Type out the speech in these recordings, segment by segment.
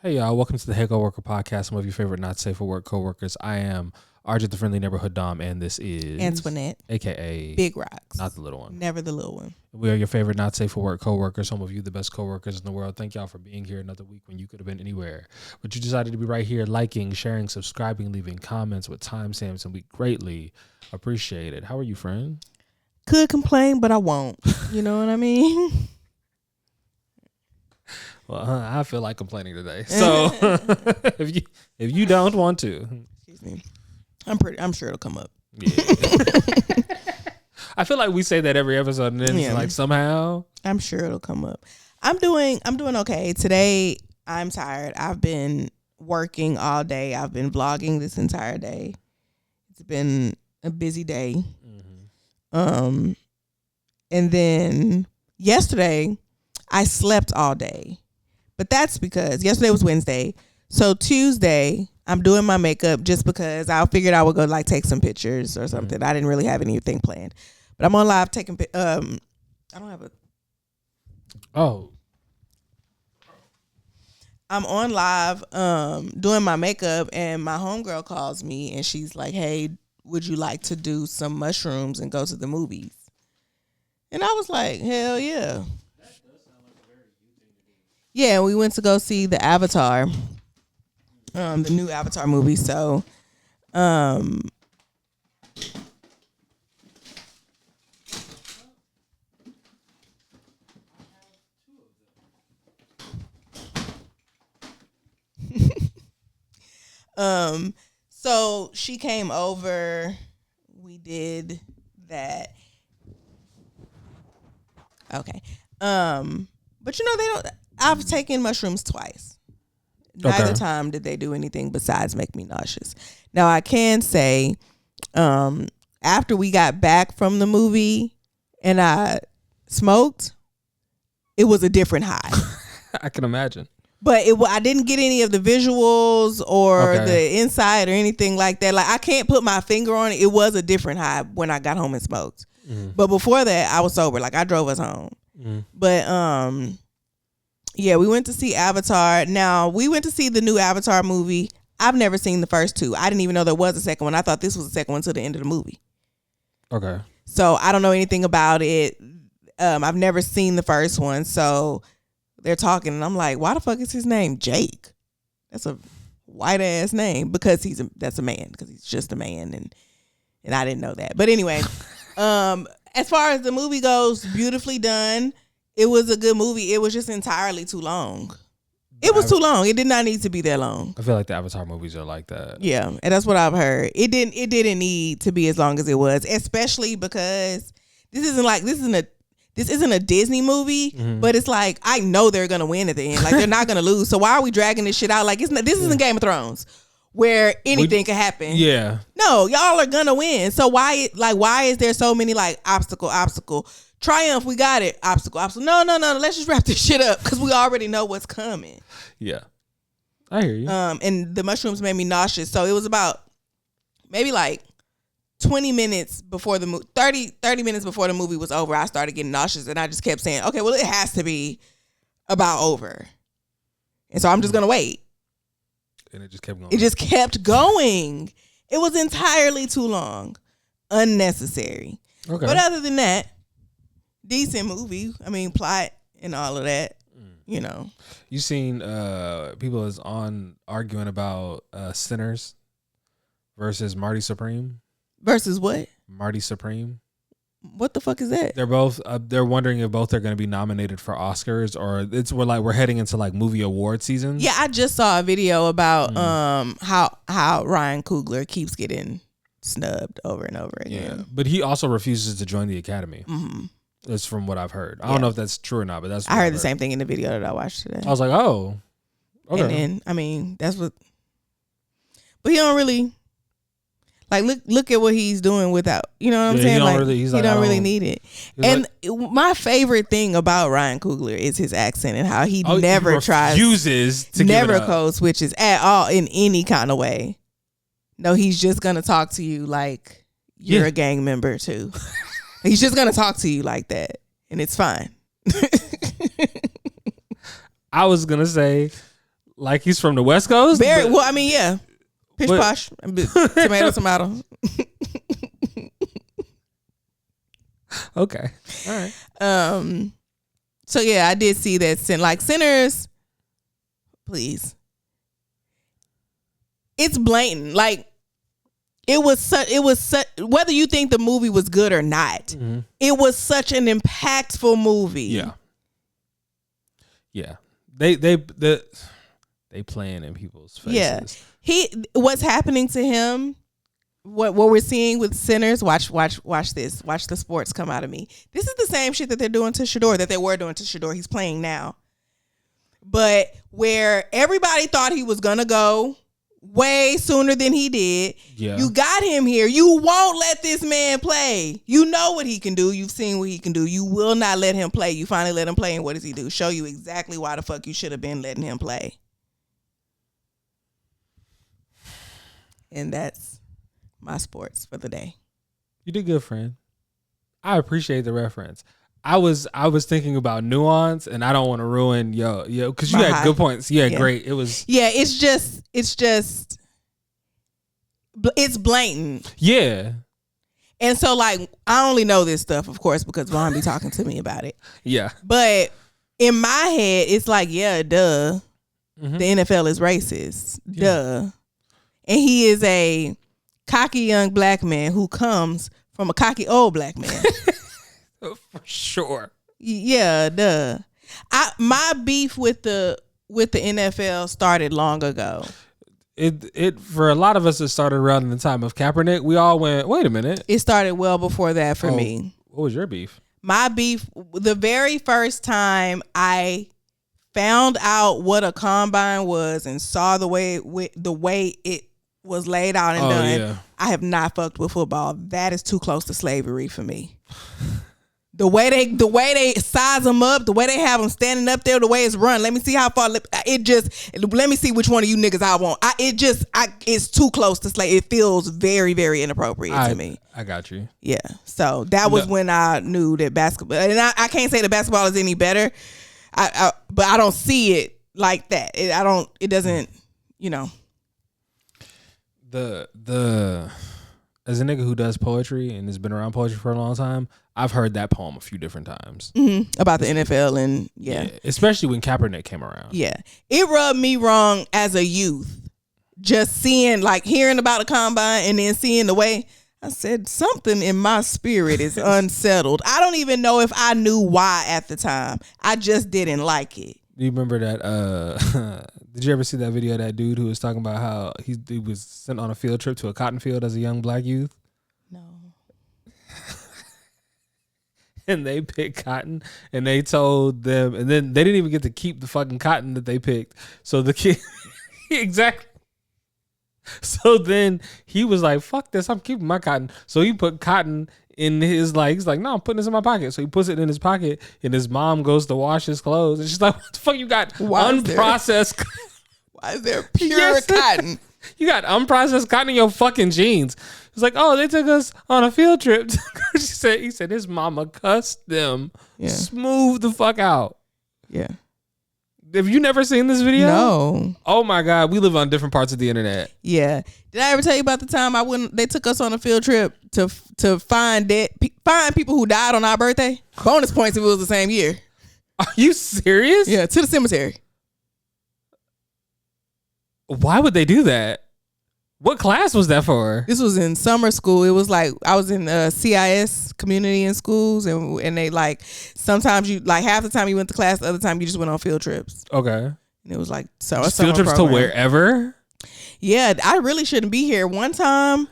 Hey y'all, welcome to the Hey Coworker Podcast. Some of your favorite not safe for work coworkers. I am RJ, the friendly neighborhood Dom, and this is Antoinette, aka Big Rox, not the little one. Never the little one. We are your favorite not safe for work coworkers. Some of you the best coworkers in the world. Thank y'all for being here another week when you could have been anywhere, but you decided to be right here, liking, sharing, subscribing, leaving comments with timestamps, and we greatly appreciate it. How are you, friend? Could complain, but I won't. You know what I mean? Well, I feel like complaining today. So if you don't want to, Excuse me. I'm sure it'll come up. yeah. I feel like we say that every episode, and then it's like somehow I'm sure it'll come up. I'm doing okay. Today I'm tired. I've been working all day. I've been vlogging this entire day. It's been a busy day. Mm-hmm. And then yesterday I slept all day. But that's because yesterday was Wednesday. So Tuesday, I'm doing my makeup just because I figured I would go like take some pictures or something. I didn't really have anything planned. But I'm on live taking I don't have a I'm on live doing my makeup, and my homegirl calls me and she's like, "Hey, would you like to do some mushrooms and go to the movies?" And I was like, "Hell yeah." Yeah, we went to go see the Avatar, the new Avatar movie. So, so she came over. We did that. Okay. But you know they don't. I've taken mushrooms twice. Neither time did they do anything besides make me nauseous. Now I can say, after we got back from the movie and I smoked, it was a different high. I can imagine. But I didn't get any of the visuals or the inside or anything like that. Like I can't put my finger on it. It was a different high when I got home and smoked. But before that, I was sober. Like I drove us home. But yeah, we went to see Avatar. Now, we went to see the new Avatar movie. I've never seen the first two. I didn't even know there was a second one. I thought this was the second one till the end of the movie. Okay. So, I don't know anything about it. I've never seen the first one. So, they're talking, and I'm like, why the fuck is his name Jake? That's a white-ass name. Because that's a man. Because he's just a man, and I didn't know that. But anyway, as far as the movie goes, beautifully done. It was a good movie. It was just entirely too long. It was too long. It did not need to be that long. I feel like the Avatar movies are like that. Yeah, and that's what I've heard. It didn't need to be as long as it was, especially because this isn't a Disney movie, but it's like I know they're gonna win at the end. Like they're not gonna lose. So why are we dragging this shit out? Like this isn't Game of Thrones where anything can happen. Yeah. No, y'all are gonna win. So why is there so many like obstacle? Triumph, we got it. Obstacle. No. Let's just wrap this shit up because we already know what's coming. Yeah, I hear you. And the mushrooms made me nauseous. So it was about maybe like 20 minutes before the movie, 30 minutes before the movie was over, I started getting nauseous, and I just kept saying, okay, well, it has to be about over. And so I'm just gonna wait. And it just kept going. It just kept going. It was entirely too long, unnecessary. Okay. But other than that, decent movie. I mean, plot and all of that. You know. You seen people is on arguing about Sinners versus Marty Supreme? Versus what? Marty Supreme. What the fuck is that? They're both. They're wondering if both are going to be nominated for Oscars, or we're heading into like movie award season. Yeah, I just saw a video about how Ryan Coogler keeps getting snubbed over and over again. Yeah, but he also refuses to join the Academy. Mm-hmm. That's from what I've heard. I don't know if that's true or not, but that's what I heard the same thing in the video that I watched today. I was like, oh, okay. And then I mean that's what. But he don't really. Like look at what he's doing without, you know what I'm saying? He don't really need it. And my favorite thing about Ryan Coogler is his accent and how he never code switches at all in any kind of way. No, he's just gonna talk to you like you're a gang member too. He's just gonna talk to you like that, and it's fine. I was gonna say, Like he's from the West Coast? Very well. I mean, yeah, pish posh, tomato. Okay, all right. So yeah, I did see that. Like Sinners, please. It's blatant. Like it was such. Whether you think the movie was good or not, it was such an impactful movie. Yeah. Yeah. They playing in people's faces. Yeah. What's happening to him, what we're seeing with Sinners, watch this. Watch the sports come out of me. This is the same shit that they're doing to Shador, that they were doing to Shador. He's playing now. But where everybody thought he was gonna go way sooner than he did. Yeah. You got him here. You won't let this man play. You know what he can do. You've seen what he can do. You will not let him play. You finally let him play, and what does he do? Show you exactly why the fuck you should have been letting him play. And that's my sports for the day. You did good, friend. I appreciate the reference. I was thinking about nuance, and I don't want to ruin yo because you had good points. Yeah, great. It was. Yeah, it's blatant. Yeah. And so, like, I only know this stuff, of course, because Vaughn be talking to me about it. Yeah. But in my head, it's like, yeah, duh. Mm-hmm. The NFL is racist. Yeah. Duh. And he is a cocky young black man who comes from a cocky old black man. For sure. Yeah, duh. My beef with the NFL started long ago. It for a lot of us, it started around the time of Kaepernick. We all went, wait a minute. It started well before that for me. What was your beef? My beef, the very first time I found out what a combine was and saw the way it was laid out and done. Yeah. I have not fucked with football. That is too close to slavery for me. The way they size them up, the way they have them standing up there, the way it's run. Let me see how far. Let me see which one of you niggas I want. It's too close to slave. It feels very, very inappropriate to me. I got you. Yeah. So that was when I knew that basketball, and I can't say that basketball is any better. But I don't see it like that. It doesn't. You know. The as a nigga who does poetry and has been around poetry for a long time, I've heard that poem a few different times. Mm-hmm. About the NFL and yeah. Especially when Kaepernick came around. Yeah. It rubbed me wrong as a youth. Just hearing about a combine and then seeing the way, I said something in my spirit is unsettled. I don't even know if I knew why at the time. I just didn't like it. Do you remember that? Did you ever see that video of that dude who was talking about how he was sent on a field trip to a cotton field as a young black youth? No. And they picked cotton, and they told them, and then they didn't even get to keep the fucking cotton that they picked. So the kid, exactly. So then he was like, "Fuck this! I'm keeping my cotton." So he put cotton in his he's like, "No, I'm putting this in my pocket." So he puts it in his pocket, and his mom goes to wash his clothes, and she's like, "What the fuck you got? Unprocessed? Why is there pure cotton? You got unprocessed cotton in your fucking jeans." It's like, "Oh, they took us on a field trip." He said his mama cussed them smooth the fuck out. Yeah. Have you never seen this video? No. Oh my God, we live on different parts of the internet. Yeah. Did I ever tell you about the time they took us on a field trip to find people who died on our birthday? Bonus points if it was the same year. Are you serious? Yeah, to the cemetery. Why would they do that? What class was that for? This was in summer school. It was like I was in CIS, community in schools, and they sometimes you half the time you went to class, the other time you just went on field trips. Okay. And it was like field trips to wherever? Yeah, I really shouldn't be here. One time,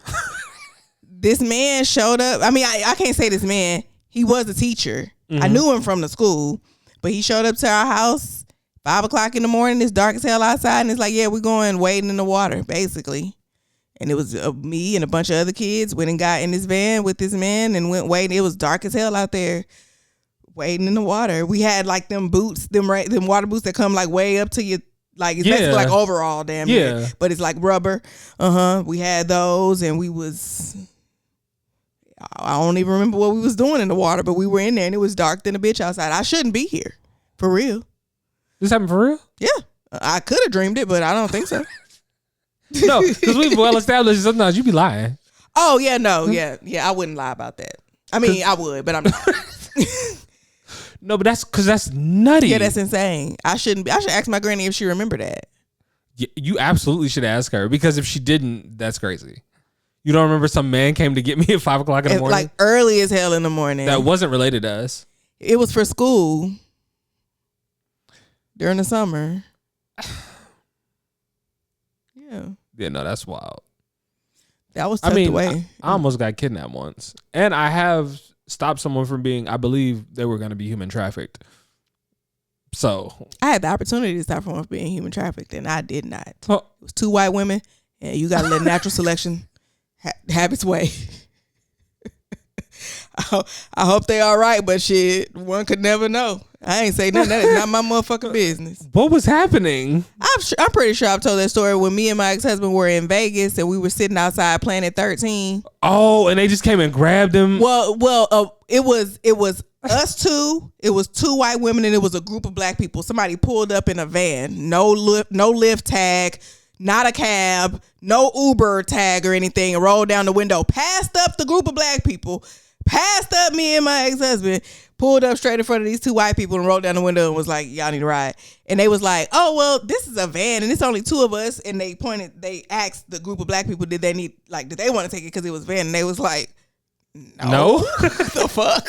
this man showed up. I mean, I can't say this man. He was a teacher. Mm-hmm. I knew him from the school, but he showed up to our house 5:00 in the morning. It's dark as hell outside, and it's like, yeah, we're going wading in the water, basically. And it was me and a bunch of other kids went and got in this van with this man and went wading. It was dark as hell out there, wading in the water. We had them boots, them water boots that come way up to you. It's basically like overall, damn near. But it's like rubber. We had those, and I don't even remember what we was doing in the water, but we were in there, and it was dark than a bitch outside. I shouldn't be here, for real. This happened for real? Yeah. I could have dreamed it, but I don't think so. No, because we've well established sometimes you be lying. Oh yeah, no, yeah. I wouldn't lie about that. I mean, I would, but I'm not. No, but that's because that's nutty. Yeah, that's insane. I should ask my granny if she remembered that. You absolutely should ask her, because if she didn't, that's crazy. You don't remember some man came to get me at 5 o'clock in the morning? Like early as hell in the morning. That wasn't related to us. It was for school during the summer. Yeah. Yeah, no, that's wild. That was tucked away. I almost got kidnapped once. And I have stopped someone from being, I believe they were going to be human trafficked. So I had the opportunity to stop someone from being human trafficked, and I did not. Oh. It was 2 white women, and you got to let natural selection have its way. I hope they all right, but shit, one could never know. I ain't say nothing. That is not my motherfucking business. What was happening? I'm pretty sure I've told that story when me and my ex-husband were in Vegas and we were sitting outside Planet 13. Oh, and they just came and grabbed him. Well, it was us two. It was 2 white women and it was a group of black people. Somebody pulled up in a van, no lift tag, not a cab, no Uber tag or anything, and rolled down the window, passed up the group of black people, passed up me and my ex-husband, pulled up straight in front of these 2 white people and rolled down the window and was like, y'all need a ride. And they was like, oh, well, this is a van and it's only 2 of us. And they asked the group of black people, did they want to take it because it was van? And they was like, no. The fuck?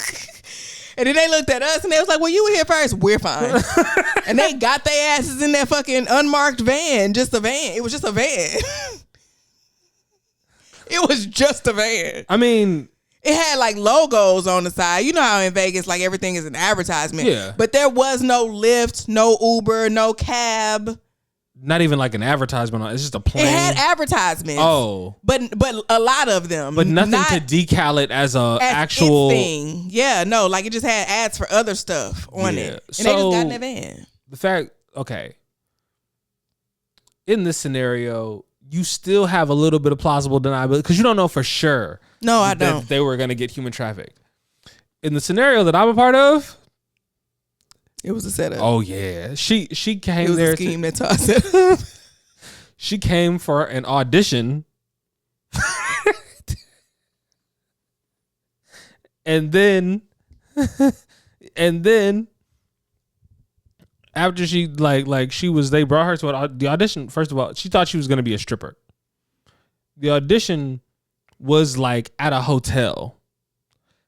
And then they looked at us and they was like, well, you were here first. We're fine. And they got their asses in that fucking unmarked van. Just a van. It was just a van. It was just a van. I mean, it had like logos on the side. You know how in Vegas, like everything is an advertisement. Yeah. But there was no Lyft, no Uber, no cab. not even like an advertisement. It's just a plane. It had advertisements. Oh. But a lot of them. But nothing to decal it as a actual thing. Yeah, no, like it just had ads for other stuff on it. And they just got in the van. The fact, okay. In this scenario, you still have a little bit of plausible deniability because you don't know for sure. No, I don't. They were going to get human trafficked. In the scenario that I'm a part of, it was a setup. Oh yeah, she came. It was there a scheme that Todd set up. She came for an audition, and then after she they brought her to the audition. First of all, she thought she was going to be a stripper. The audition was like at a hotel,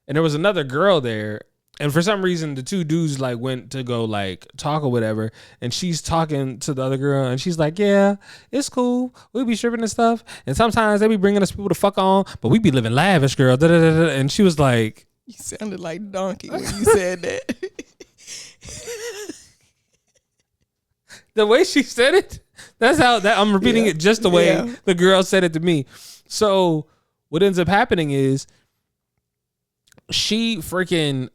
and there was another girl there. And for some reason, the two dudes like went to go like talk or whatever. And she's talking to the other girl and she's like, yeah, it's cool. We be stripping and stuff. And sometimes they be bringing us people to fuck on, but we be living lavish, girl. Da, da, da, da. And she was like, you sounded like Donkey when you said that. The way she said it, that's how that I'm repeating it just the way the girl said it to me. So what ends up happening is, she freaking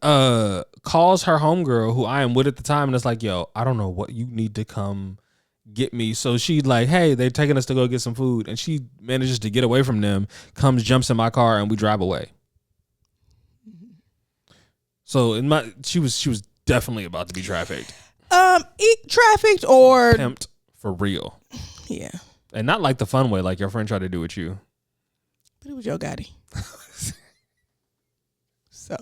calls her homegirl who I am with at the time and it's like, yo, I don't know what, you need to come get me. So she like, hey, they're taking us to go get some food, and she manages to get away from them, jumps in my car, and we drive away. So she was definitely about to be trafficked. Trafficked or pimped for real. Yeah. And not like the fun way like your friend tried to do with you. But it was your Gotti. So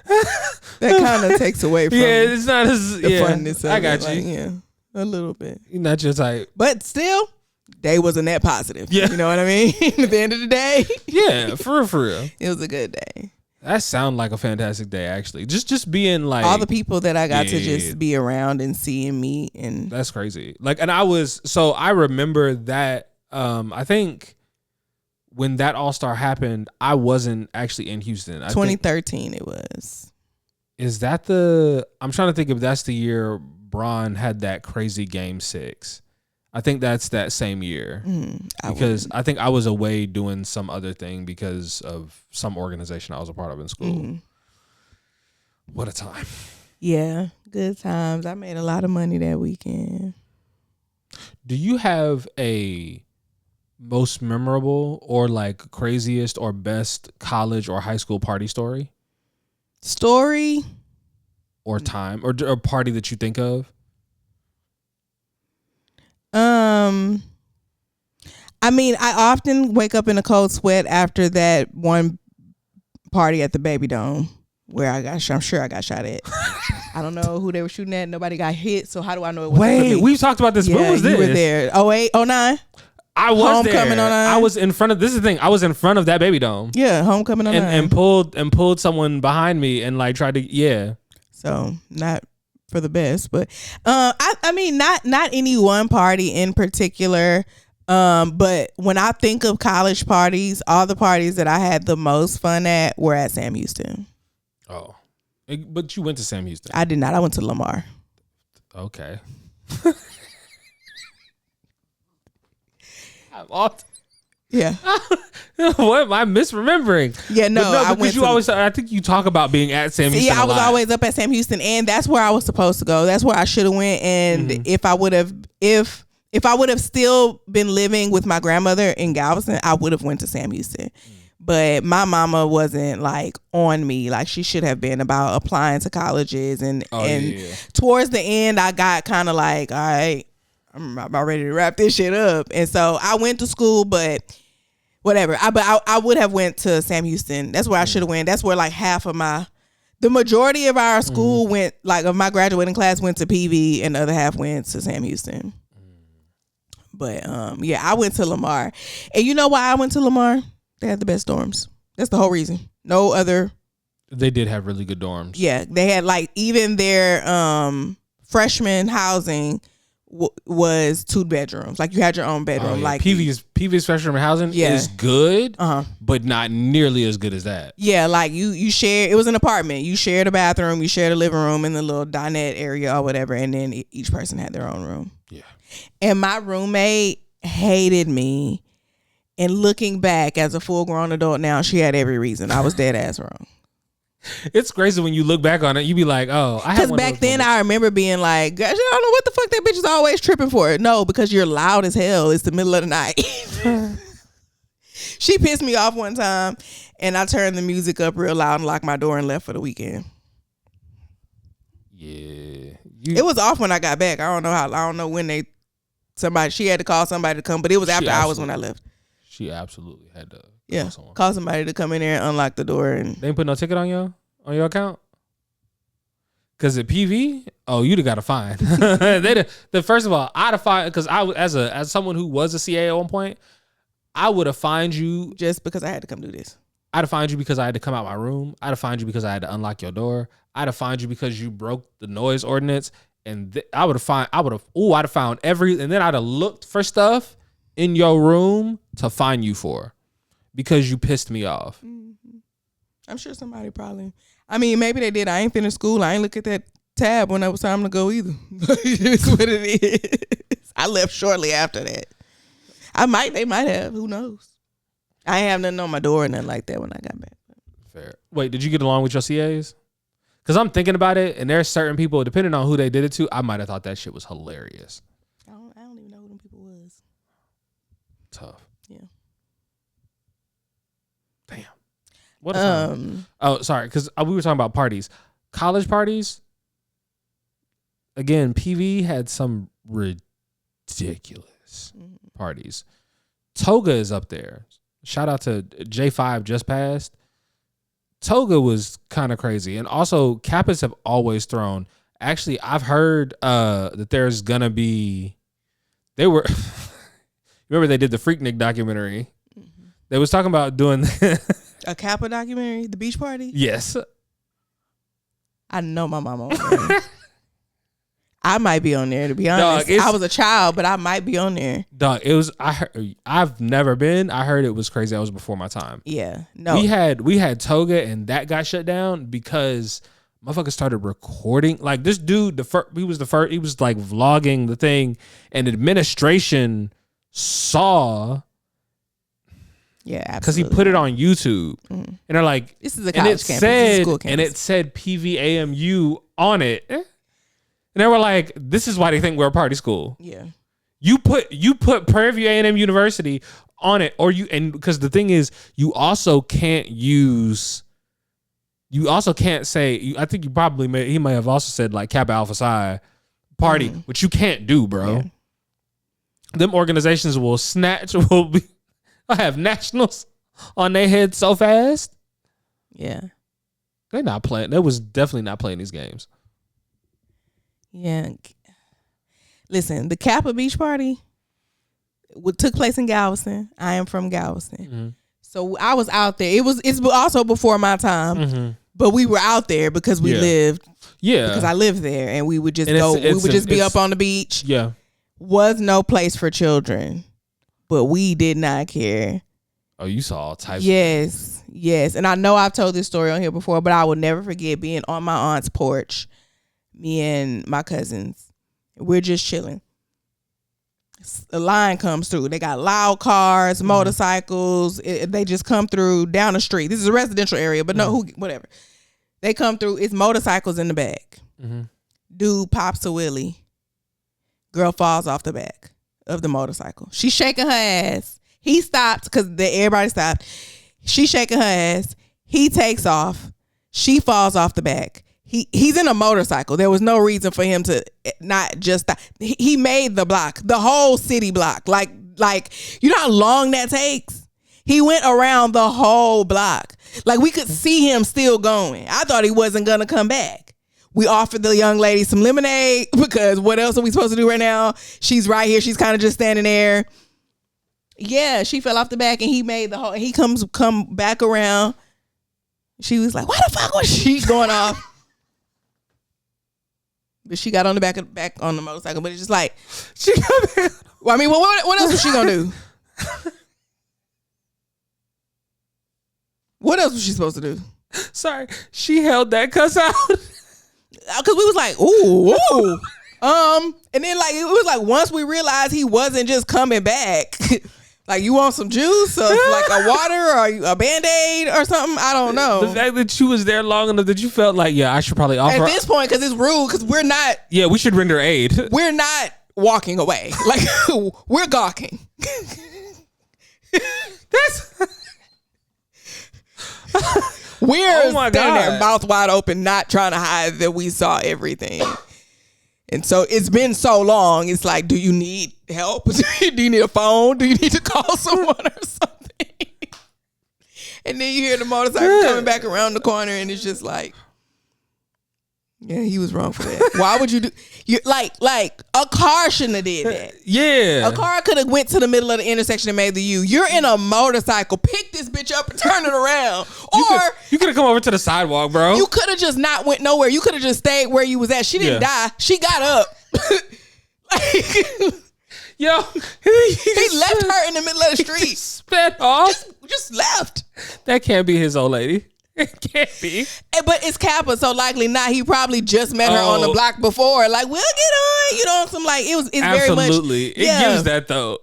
that kind of takes away from it's not as the funness of I got it. you. Like, yeah, a little bit. You're not your type. But still, day was a net positive. Yeah. You know what I mean? At the end of the day. Yeah, for real. It was a good day. That sounded like a fantastic day, actually. Just being like all the people that I got to just be around and see and meet, and that's crazy. Like, and I remember that. I think when that All-Star happened, I wasn't actually in Houston. 2013 it was. Is that I'm trying to think if that's the year Bron had that crazy Game 6. I think that's that same year. Because I think I was away doing some other thing because of some organization I was a part of in school. What a time. Yeah, good times. I made a lot of money that weekend. Do you have a most memorable or like craziest or best college or high school party story? Story? or time or a party that you think of? I mean, I often wake up in a cold sweat after that one party at the Baby Dome where I'm sure I got shot at. I don't know who they were shooting at. Nobody got hit. So how do I know it was? Wait, we've talked about this. Yeah, when was this? You were there. 08, 09? I was Homecoming there. 09? I was in front of. This is the thing. I was in front of that Baby Dome. Yeah, Homecoming 09. And pulled someone behind me and like tried to. Yeah. So not for the best, but I mean not any one party in particular. But when I think of college parties, all the parties that I had the most fun at were at Sam Houston. Oh, but you went to Sam Houston. I did not. I went to Lamar. Okay. I'm off. Yeah. What am I misremembering? Yeah, no. I went you always. I think you talk about being at Sam Houston. Yeah, I was always up at Sam Houston, and that's where I was supposed to go. That's where I should have went. And if I would have still been living with my grandmother in Galveston, I would have went to Sam Houston. But my mama wasn't like on me like she should have been about applying to colleges. And towards the end, I got kind of like, all right, I'm about ready to wrap this shit up. And so I went to school, but whatever. I would have went to Sam Houston. That's where I should have went. That's where like the majority of our school went, like of my graduating class went to PV and the other half went to Sam Houston. But yeah, I went to Lamar. And you know why I went to Lamar? They had the best dorms. That's the whole reason. No other. They did have really good dorms. Yeah, they had like even their freshman housing was 2 bedrooms. Like you had your own bedroom. Yeah. Like PV's freshman housing is good, but not nearly as good as that. Yeah, like you share. It was an apartment. You shared a bathroom. You shared a living room and the little dinette area or whatever, and then each person had their own room. Yeah. And my roommate hated me. And looking back as a full-grown adult now, she had every reason. I was dead ass wrong. It's crazy when you look back on it. You be like, oh, I had because back then I remember being like, gosh, I don't know what the fuck that bitch is always tripping for. No, because you're loud as hell. It's the middle of the night. She pissed me off one time, and I turned the music up real loud and locked my door and left for the weekend. Yeah, it was off when I got back. I don't know when she had to call somebody to come, but it was after hours when I left. She absolutely had to call somebody to come in there and unlock the door. And they didn't put no ticket on your account? Because at PV, you'd have got a fine. First of all, I'd have fined, because I as someone who was a CA at one point, I would have fined you just because I had to come do this. I'd have fined you because I had to come out my room. I'd have fined you because I had to unlock your door. I'd have fined you because you broke the noise ordinance. And I'd have found and then I'd have looked for stuff in your room to fine you for because you pissed me off. Mm-hmm. I'm sure somebody probably. I mean, maybe they did. I ain't finished school. I ain't look at that tab when it was time to go either. It's what it is. I left shortly after that. They might have. Who knows? I ain't have nothing on my door or nothing like that when I got back. Fair. Wait, did you get along with your CAs? Because I'm thinking about it, and there's certain people, depending on who they did it to, I might have thought that shit was hilarious. I don't even know who them people was. Tough. Yeah. Damn. What a time. Oh, sorry, because we were talking about parties. College parties, again, PV had some ridiculous parties. Toga is up there. Shout out to J5 just passed. Toga was kind of crazy. And also, Kappas have always thrown. Actually, I've heard that there's going to be... Remember they did the Freaknik documentary? Mm-hmm. They was talking about doing... A Kappa documentary? The beach party? Yes. I know my mama on there. I might be on there, to be honest. Dog, I was a child, but I might be on there. Dog, it was. I've never been. I heard it was crazy. That was before my time. Yeah, no. We had Toga, and that got shut down because motherfuckers started recording. Like this dude, he was like vlogging the thing, and administration saw. Yeah, absolutely. Because he put it on YouTube, and they're like, "This is a college campus, this is a school campus," and it said PVAMU on it. And they were like, "This is why they think we're a party school." Yeah, you put Prairie View A&M University on it, because the thing is, you also can't use You also can't say. I think he may have also said like Kappa Alpha Psi Party, which you can't do, bro. Yeah. Them organizations will have nationals on their head so fast. Yeah, they're not playing. They was definitely not playing these games. Yeah. Listen, the Kappa Beach Party took place in Galveston. I am from Galveston. Mm-hmm. So I was out there. It's also before my time, but we were out there because we lived. Yeah, because I lived there, and we would just go. We would just be up on the beach. Yeah, was no place for children, but we did not care. Oh, you saw all types. Yes, and I know I've told this story on here before, but I will never forget being on my aunt's porch. Me and my cousins, we're just chilling. A line comes through. They got loud cars, motorcycles. They just come through down the street. This is a residential area, but whatever. They come through. It's motorcycles in the back. Dude pops a wheelie. Girl falls off the back of the motorcycle. She's shaking her ass. He stopped because everybody stopped. She's shaking her ass. He takes off. She falls off the back. He's in a motorcycle. There was no reason for him to not just stop. He made the block, the whole city block. Like you know how long that takes? He went around the whole block. Like we could see him still going. I thought he wasn't gonna come back. We offered the young lady some lemonade because what else are we supposed to do right now? She's right here. She's kind of just standing there. Yeah, she fell off the back and he made the whole. He come back around. She was like, "Why the fuck was she going off?" But she got on the back on the motorcycle. But it's just like she got back. Well, I mean, what else was she gonna do? What else was she supposed to do? Sorry, she held that cuss out because we was like, ooh. And then like it was like once we realized he wasn't just coming back. Like, you want some juice or like a water or a Band-Aid or something? I don't know. The fact that you was there long enough that you felt like, yeah, I should probably offer. At this point, because it's rude, because we're not. Yeah, we should render aid. We're not walking away. Like, we're gawking. We're standing there, mouth wide open, not trying to hide that we saw everything. And so it's been so long. It's like, do you need help? Do you need a phone? Do you need to call someone or something? And then you hear the motorcycle coming back around the corner, and it's just like, yeah, he was wrong for that. Why would you do? You like a car shouldn't have did that. Yeah, a car could have went to the middle of the intersection and made the U. You're in a motorcycle. Pick this bitch up and turn it around. You could have come over to the sidewalk, bro. You could have just not went nowhere. You could have just stayed where you was at. She didn't die. She got up. Yo, he left her in the middle of the street. Sped off. Just left. That can't be his old lady. It can't be. But it's Kappa, so likely not. He probably just met her on the block before. Like, we'll get on. You know, some like it's absolutely. Very much. Absolutely, it gives that though.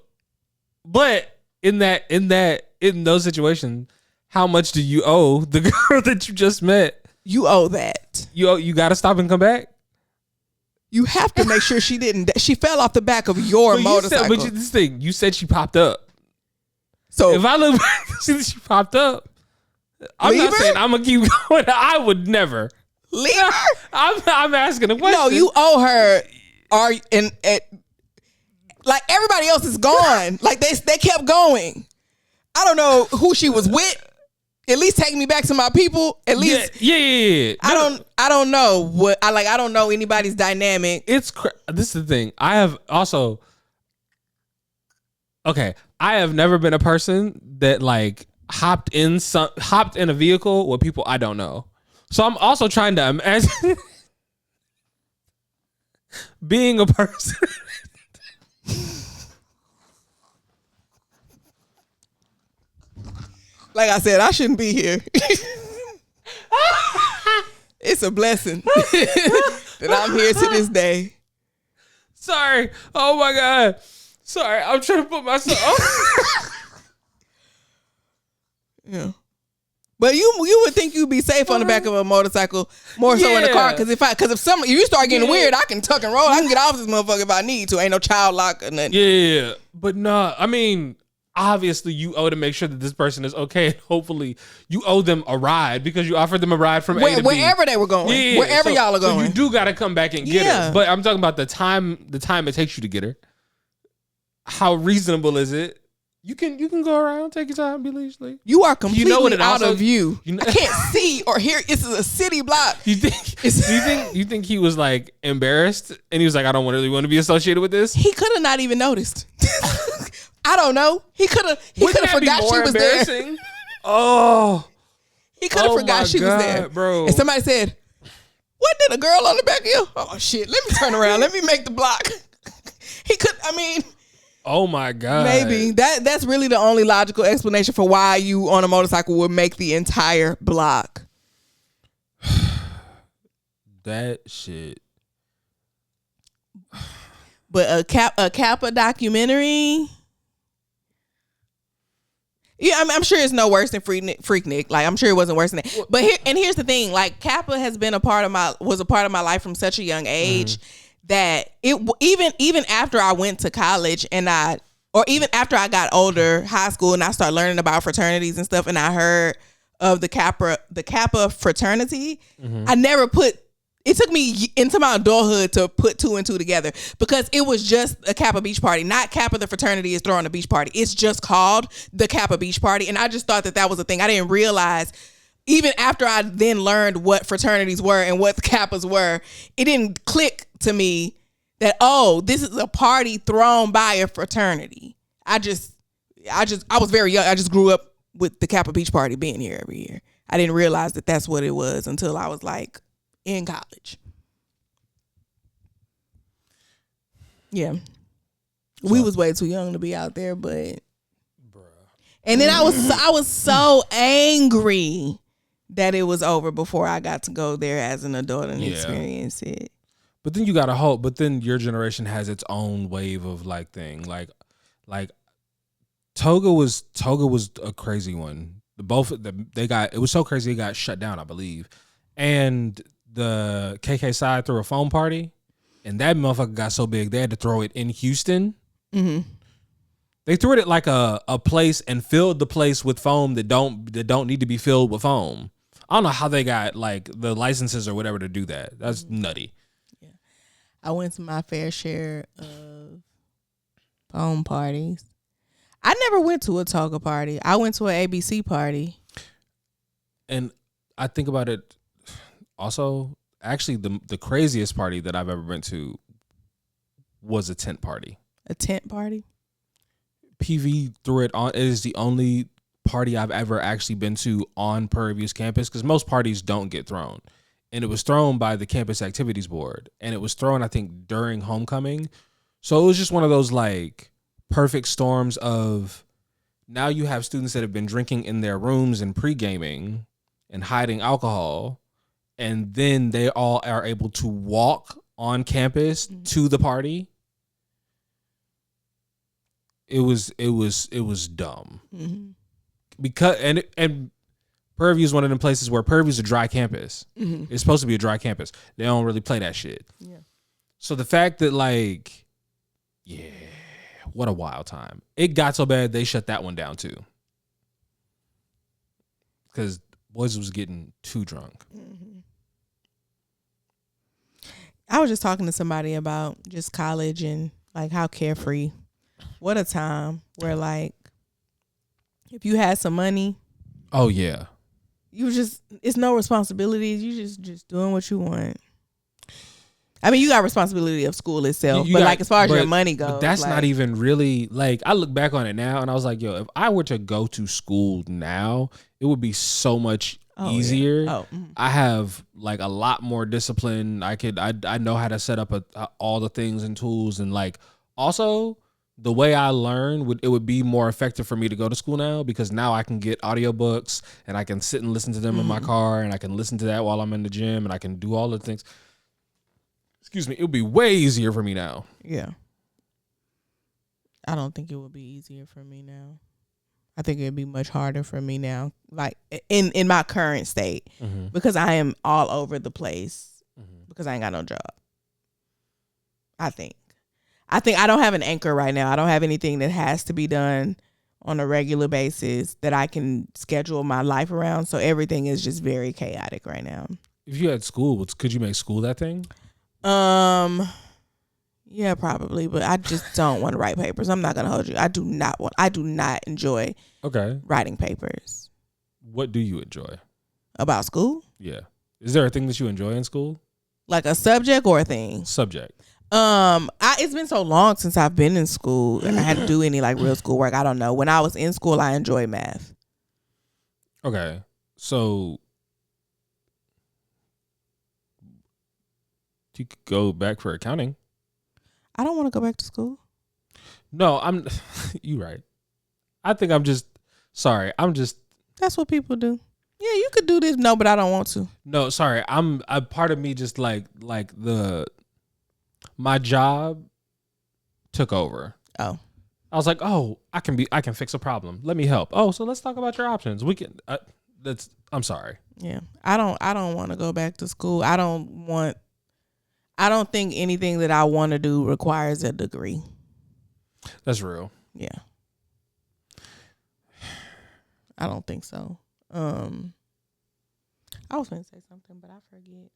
But in those situations, how much do you owe the girl that you just met? You owe that. You got to stop and come back. You have to make sure she didn't. She fell off the back of your motorcycle. But this thing, you said she popped up. So if I look back and see that she popped up, I'm not saying I'm gonna keep going. I would never leave her. I'm asking a question. No, you owe her. Like everybody else is gone. Like they kept going. I don't know who she was with. At least take me back to my people. At least, yeah. I don't know what I don't know anybody's dynamic. This is the thing. I have also. Okay, I have never been a person that like hopped in a vehicle with people I don't know. So I'm also trying to imagine being a person. Like I said, I shouldn't be here. It's a blessing that I'm here to this day. Sorry. Oh my God. Sorry. I'm trying to put myself Yeah. But you would think you'd be safe on the back of a motorcycle more so in a car. Because if you start getting weird, I can tuck and roll. I can get off this motherfucker if I need to. Ain't no child lock or nothing. Yeah. But no, I mean, obviously you owe to make sure that this person is okay. And hopefully you owe them a ride because you offered them a ride from A to B. Wherever they were going. Yeah, wherever y'all are going. So you do got to come back and get her. But I'm talking about the time it takes you to get her. How reasonable is it? You can go around, take your time, be leisurely. You are completely out of view. I can't see or hear. This is a city block. You think he was like embarrassed and he was like, I don't really want to be associated with this? He could have not even noticed. I don't know. He could have forgot she was there. Oh. He could have forgot she was there. Bro. And somebody said, what did a girl on the back of you? Oh shit, let me turn around. Let me make the block. Oh my God. Maybe. That's really the only logical explanation for why you on a motorcycle would make the entire block. That shit. But a Kappa documentary. Yeah, I'm sure it's no worse than Freaknik. Like, I'm sure it wasn't worse than that. But here's the thing. Like, Kappa has been was a part of my life from such a young age. Mm-hmm. That even after I went to college or even after I got older, high school, and I started learning about fraternities and stuff, and I heard of the Kappa fraternity, mm-hmm. I never it took me into my adulthood to put two and two together because it was just a Kappa Beach Party, not Kappa the fraternity is throwing a beach party. It's just called the Kappa Beach Party, and I just thought that was a thing. I didn't realize. Even after I then learned what fraternities were and what the Kappas were, it didn't click to me that, this is a party thrown by a fraternity. I was very young. I just grew up with the Kappa Beach Party being here every year. I didn't realize that that's what it was until I was like in college. Yeah. We was way too young to be out there, but. Bruh. And then I was so angry that it was over before I got to go there as an adult and experience it. But then you gotta hope. But then your generation has its own wave of like thing. Like Toga was a crazy one. It was so crazy it got shut down, I believe. And the KK side threw a foam party, and that motherfucker got so big they had to throw it in Houston. Mm-hmm. They threw it at like a place and filled the place with foam that don't need to be filled with foam. I don't know how they got like the licenses or whatever to do that. That's nutty. Yeah, I went to my fair share of foam parties. I never went to a Toga party. I went to an ABC party. And I think about it also, actually the craziest party that I've ever been to was a tent party. A tent party? PV threw it on. It is the only party I've ever actually been to on Prairie View's campus because most parties don't get thrown. And it was thrown by the campus activities board. And it was thrown, I think, during homecoming. So it was just one of those like perfect storms of now you have students that have been drinking in their rooms and pre-gaming and hiding alcohol. And then they all are able to walk on campus to the party. It was dumb. Mm-hmm. Because and Prairie View is one of them places where Prairie View is a dry campus. Mm-hmm. It's supposed to be a dry campus. They don't really play that shit. Yeah. So the fact that like, yeah, what a wild time. It got so bad they shut that one down too. Because boys was getting too drunk. Mm-hmm. I was just talking to somebody about just college and like how carefree. What a time where like if you had some money. Oh yeah. It's no responsibilities. You just doing what you want. I mean, you got responsibility of school itself, like as far as your money goes. But that's like, not even really like I look back on it now and I was like, yo, if I were to go to school now, it would be so much easier. Yeah. I have like a lot more discipline. I know how to set up all the things and tools and like also the way I learn it would be more effective for me to go to school now because now I can get audiobooks and I can sit and listen to them in my car and I can listen to that while I'm in the gym and I can do all the things. Excuse me, it would be way easier for me now. Yeah. I don't think it would be easier for me now. I think it'd be much harder for me now, like in my current state, because I am all over the place because I ain't got no job. I think I don't have an anchor right now. I don't have anything that has to be done on a regular basis that I can schedule my life around. So everything is just very chaotic right now. If you had school, could you make school that thing? Yeah, probably, but I just don't want to write papers. I'm not gonna hold you. I do not enjoy writing papers. What do you enjoy about school? Yeah. Is there a thing that you enjoy in school? Like a subject or a thing? Subject. It's been so long since I've been in school and I had to do any like real school work. I don't know. When I was in school, I enjoyed math. Okay. So you could go back for accounting. I don't want to go back to school. No, you right. I think I'm just sorry. That's what people do. Yeah, you could do this. No, but I don't want to. No, sorry. A part of me just my job took over. Oh. I was like, "Oh, I can fix a problem. Let me help." Oh, so let's talk about your options. We can I'm sorry. Yeah. I don't want to go back to school. I don't think anything that I want to do requires a degree. That's real. Yeah. I don't think so. I was going to say something, but I forget.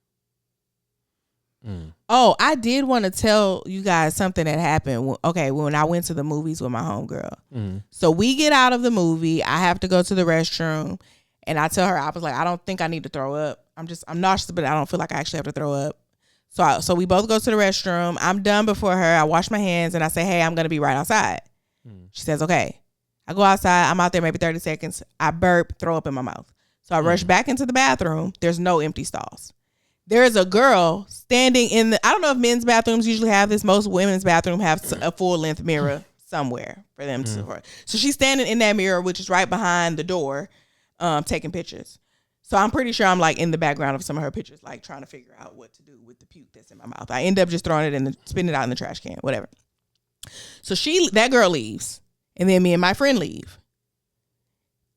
Oh, I did want to tell you guys something that happened. Okay, when I went to the movies with my homegirl. So we get out of the movie. I have to go to the restroom. And I tell her, I was like, I don't think I need to throw up. I'm nauseous, but I don't feel like I actually have to throw up. So we both go to the restroom. I'm done before her. I wash my hands and I say, hey, I'm going to be right outside. She says, okay. I go outside. I'm out there maybe 30 seconds. I burp, throw up in my mouth. So I rush back into the bathroom. There's no empty stalls. There is a girl standing in I don't know if men's bathrooms usually have this. Most women's bathrooms have a full length mirror somewhere for them to. So she's standing in that mirror, which is right behind the door, taking pictures. So I'm pretty sure I'm like in the background of some of her pictures, like trying to figure out what to do with the puke that's in my mouth. I end up just throwing it spitting it out in the trash can, whatever. So that girl leaves, and then me and my friend leave.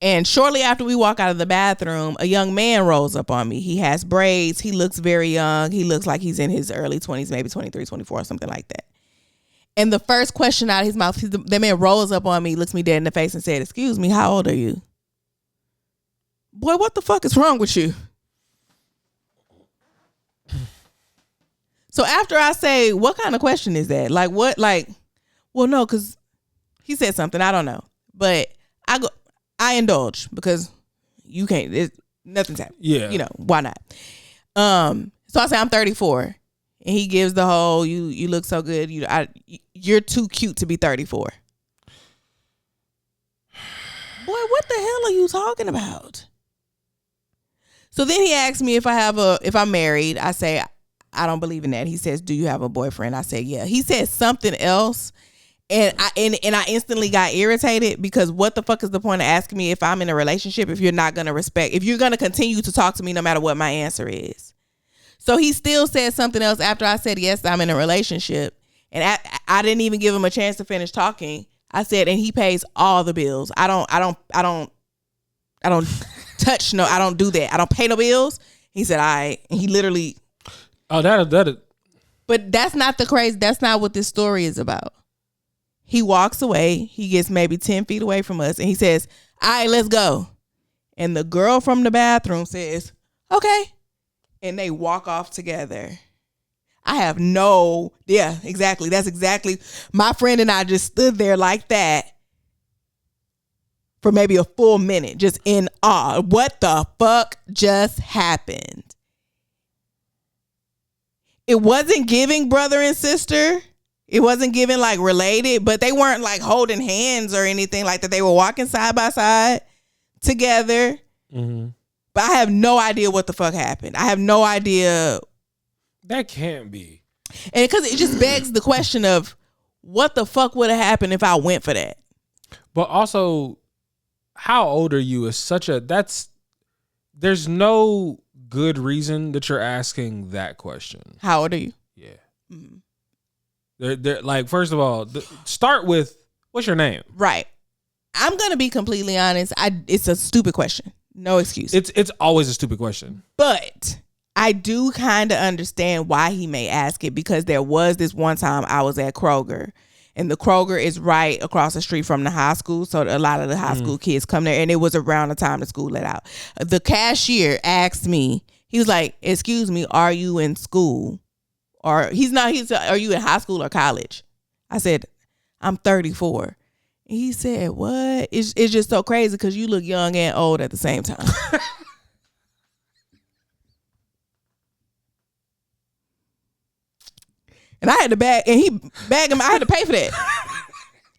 And shortly after we walk out of the bathroom, a young man rolls up on me. He has braids. He looks very young. He looks like he's in his early 20s, maybe 23, 24, something like that. And the first question out of his mouth, the man rolls up on me, looks me dead in the face and said, excuse me, how old are you? Boy, what the fuck is wrong with you? So after I say, what kind of question is that? Like what? Like, well, no, because he said something. I don't know. But I indulge because you can't. Nothing's happening. Yeah. You know, why not? So I say I'm 34. And he gives the whole, you look so good. You're too cute to be 34. Boy, what the hell are you talking about? So then he asks me if I'm married. I say, I don't believe in that. He says, do you have a boyfriend? I say, yeah. He said something else. And I instantly got irritated because what the fuck is the point of asking me if I'm in a relationship if you're not going to if you're going to continue to talk to me no matter what my answer is. So he still said something else after I said, yes, I'm in a relationship. And I didn't even give him a chance to finish talking. I said, and he pays all the bills. I don't touch I don't do that. I don't pay no bills. He said, all right. And he literally. Oh, that. But that's not that's not what this story is about. He walks away. He gets maybe 10 feet away from us. And he says, all right, let's go. And the girl from the bathroom says, okay. And they walk off together. Yeah, exactly. That's exactly. My friend and I just stood there like that for maybe a full minute, just in awe. What the fuck just happened? It wasn't giving brother and sister. It wasn't giving like related, but they weren't like holding hands or anything like that. They were walking side by side together. Mm-hmm. But I have no idea what the fuck happened. I have no idea. That can't be. And because it just begs the question of what the fuck would have happened if I went for that. But also, how old are you is there's no good reason that you're asking that question. How old are you? Yeah. Mm-hmm. They're like, first of all, start with, what's your name? Right. I'm going to be completely honest. It's a stupid question. No excuse. It's always a stupid question. But I do kind of understand why he may ask it, because there was this one time I was at Kroger And the Kroger is right across the street from the high school. So a lot of the high school kids come there. And it was around the time the school let out. The cashier asked me, he was like, excuse me, are you in school? Or are you in high school or college? I said, I'm 34. He said, what? It's just so crazy because you look young and old at the same time. And I had to bag, and he bagged him. I had to pay for that.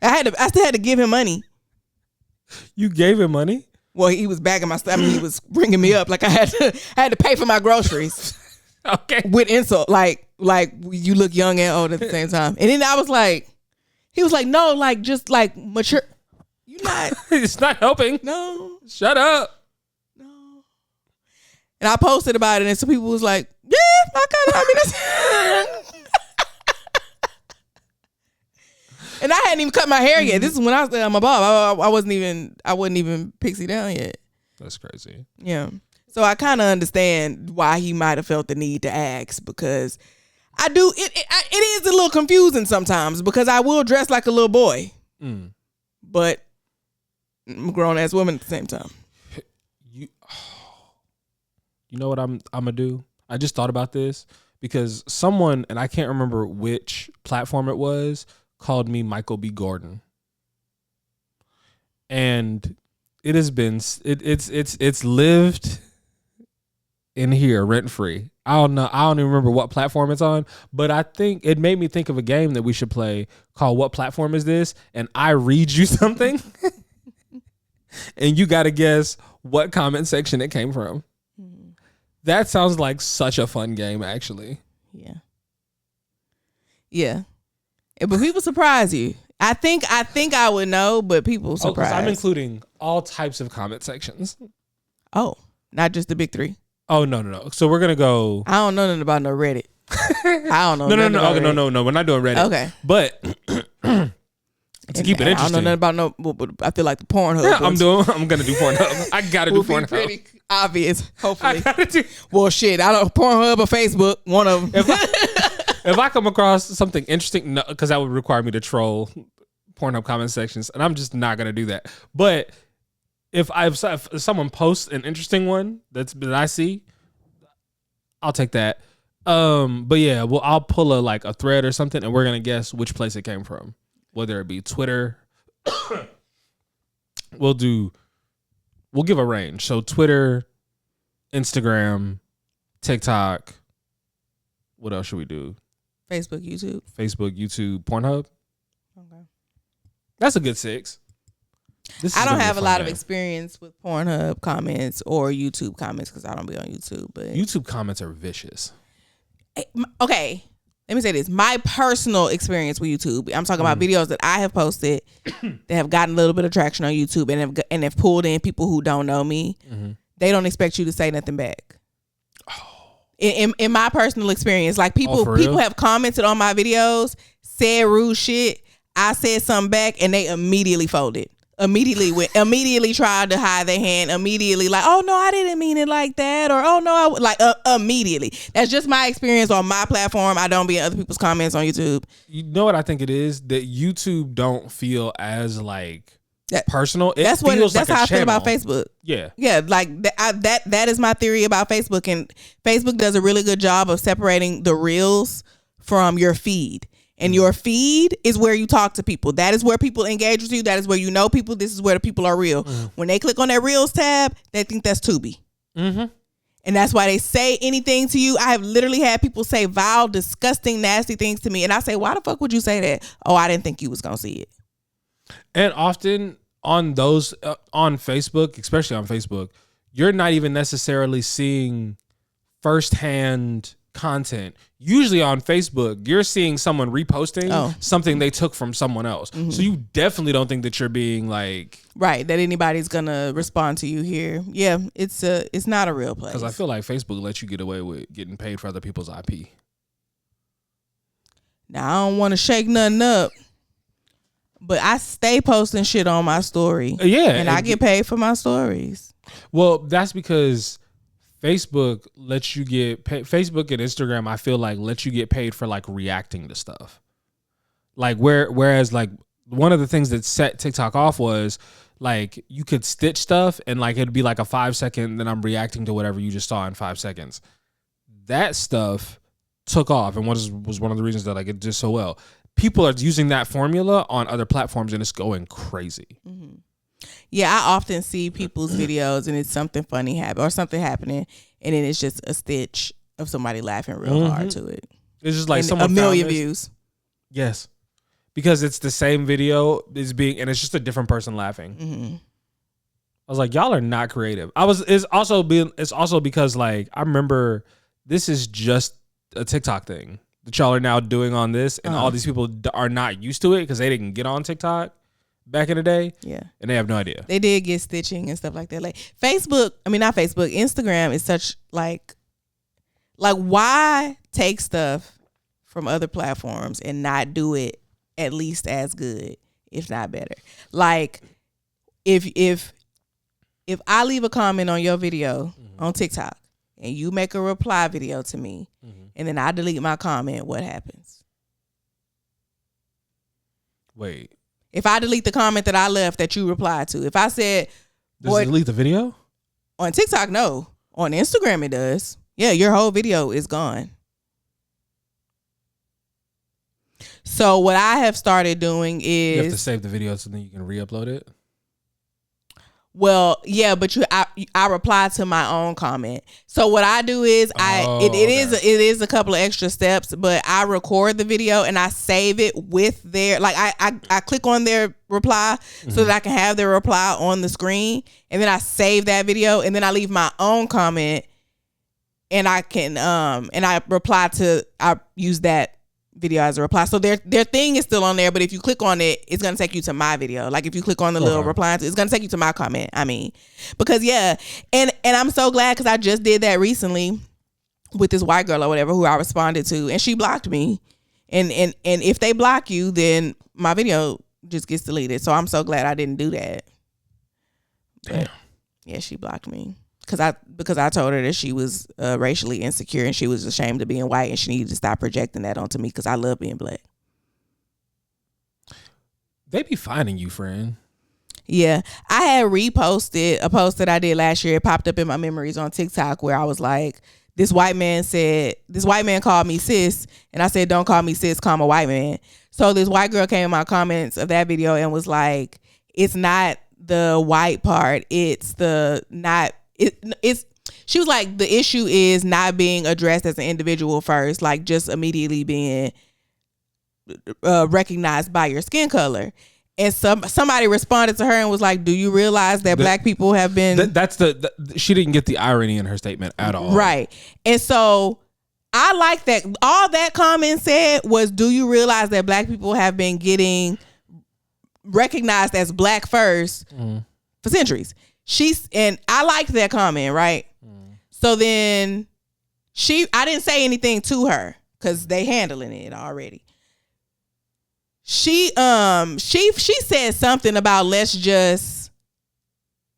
I still had to give him money. You gave him money? Well, he was bagging my stuff. I mean, he was bringing me up. Like I had to pay for my groceries. Okay. With insult, like you look young and old at the same time. And then I was like, he was like, no, like just like mature. You not. It's not helping. No. Shut up. No. And I posted about it, and some people was like, yeah, that's. And I hadn't even cut my hair yet. This is when I was on my bob. I wasn't even pixie down yet. That's crazy. Yeah. So I kind of understand why he might have felt the need to ask, because I do. It is a little confusing sometimes because I will dress like a little boy, but I'm a grown ass woman at the same time. You know what I'm gonna do? I just thought about this because someone, and I can't remember which platform it was, called me Michael B. Gordon, and it has been it's lived in here rent free. I don't even remember what platform it's on, but I think it made me think of a game that we should play called What Platform Is This? And I read you something and you got to guess what comment section it came from. That sounds like such a fun game, actually. Yeah. But people surprise you. I think I would know, but people surprise. I'm including all types of comment sections. Oh, not just the big three. Oh, no. So we're going to go. I don't know nothing about no Reddit. I don't know. No. We're not doing Reddit. Okay. But to keep it interesting. I don't know nothing about I feel like the Pornhub. Yeah, I'm going to do Pornhub. I got to do Pornhub. Pretty obvious, hopefully. I gotta do. Well, shit. I don't Pornhub or Facebook. One of them. If I come across something interesting, because that would require me to troll Pornhub comment sections, and I'm just not going to do that. But if someone posts an interesting one that I see, I'll take that. But yeah, well, I'll pull a thread or something, and we're gonna guess which place it came from, whether it be Twitter. We'll give a range. So Twitter, Instagram, TikTok. What else should we do? Facebook, YouTube, Pornhub. Okay, that's a good 6. I don't have a lot of experience with Pornhub comments or YouTube comments because I don't be on YouTube. But YouTube comments are vicious. Okay, let me say this. My personal experience with YouTube, I'm talking about videos that I have posted that have gotten a little bit of traction on YouTube and have pulled in people who don't know me. They don't expect you to say nothing back. In my personal experience, like people have commented on my videos, said rude shit. I said something back and they immediately folded. Immediately tried to hide their hand. Immediately like, oh no, I didn't mean it like that, or oh no, immediately. That's just my experience on my platform. I don't be in other people's comments on YouTube. You know what I think it is? That YouTube don't feel as personal. That's how I feel about Facebook. Yeah. Like that is my theory about Facebook, and Facebook does a really good job of separating the reels from your feed. And your feed is where you talk to people. That is where people engage with you. That is where you know people. This is where the people are real. When they click on that Reels tab, they think that's Tubi. And that's why they say anything to you. I have literally had people say vile, disgusting, nasty things to me. And I say, why the fuck would you say that? Oh, I didn't think you was going to see it. And often on those, on Facebook, especially on Facebook, you're not even necessarily seeing firsthand content. Usually on Facebook, you're seeing someone reposting something they took from someone else. So you definitely don't think that you're being right, that anybody's gonna respond to you here. Yeah, it's not a real place. Because I feel like Facebook lets you get away with getting paid for other people's IP. Now I don't want to shake nothing up, but I stay posting shit on my story. And I get paid for my stories. Well, that's because Facebook lets you get paid. Facebook and Instagram, I feel like, let you get paid for reacting to stuff. Like whereas like one of the things that set TikTok off was like you could stitch stuff and like it'd be like a 5 second, then I'm reacting to whatever you just saw in 5 seconds. That stuff took off and was one of the reasons that like it did so well. People are using that formula on other platforms and it's going crazy. Mm-hmm. Yeah, I often see people's videos and it's something funny or something happening, and then it's just a stitch of somebody laughing real hard to it. It's just like and someone a million views. Yes, because it's the same video and it's just a different person laughing. Mm-hmm. I was like, y'all are not creative. It's also because like I remember this is just a TikTok thing that y'all are now doing on this, and all these people are not used to it because they didn't get on TikTok back in the day. Yeah. And they have no idea. They did get stitching and stuff like that. Like Instagram is such like why take stuff from other platforms and not do it at least as good, if not better? Like if I leave a comment on your video on TikTok and you make a reply video to me and then I delete my comment, what happens? Wait. If I delete the comment that I left that you replied to, if I said, does it delete the video? On TikTok, no. On Instagram, it does. Yeah, your whole video is gone. So what I have started doing is... You have to save the video so then you can re-upload it? Well, yeah, but I reply to my own comment. So what I do is it is a couple of extra steps, but I record the video and I save it with their I click on their reply so that I can have their reply on the screen, and then I save that video and then I leave my own comment and I can and I use that video as a reply. So their thing is still on there, but if you click on it, it's gonna take you to my video. Like if you click on the little reply, it's gonna take you to my comment. I mean, because and I'm so glad because I just did that recently with this white girl or whatever who I responded to, and she blocked me. And if they block you, then my video just gets deleted. So I'm so glad I didn't do that. But, yeah, she blocked me. Because I told her that she was racially insecure and she was ashamed of being white and she needed to stop projecting that onto me because I love being black. They be finding you, friend. Yeah. I had reposted a post that I did last year. It popped up in my memories on TikTok where I was like, this white man called me sis, and I said, don't call me sis, call me white man. So this white girl came in my comments of that video and was like, it's not the white part, it's the not... She was like, the issue is not being addressed as an individual first, like just immediately being recognized by your skin color. And somebody responded to her and was like, do you realize that black people have been... she didn't get the irony in her statement at all. Right. And so I like that. All that comment said was, do you realize that black people have been getting recognized as black first for centuries? And I liked that comment, right? So then I didn't say anything to her because they handling it already. She said something about let's just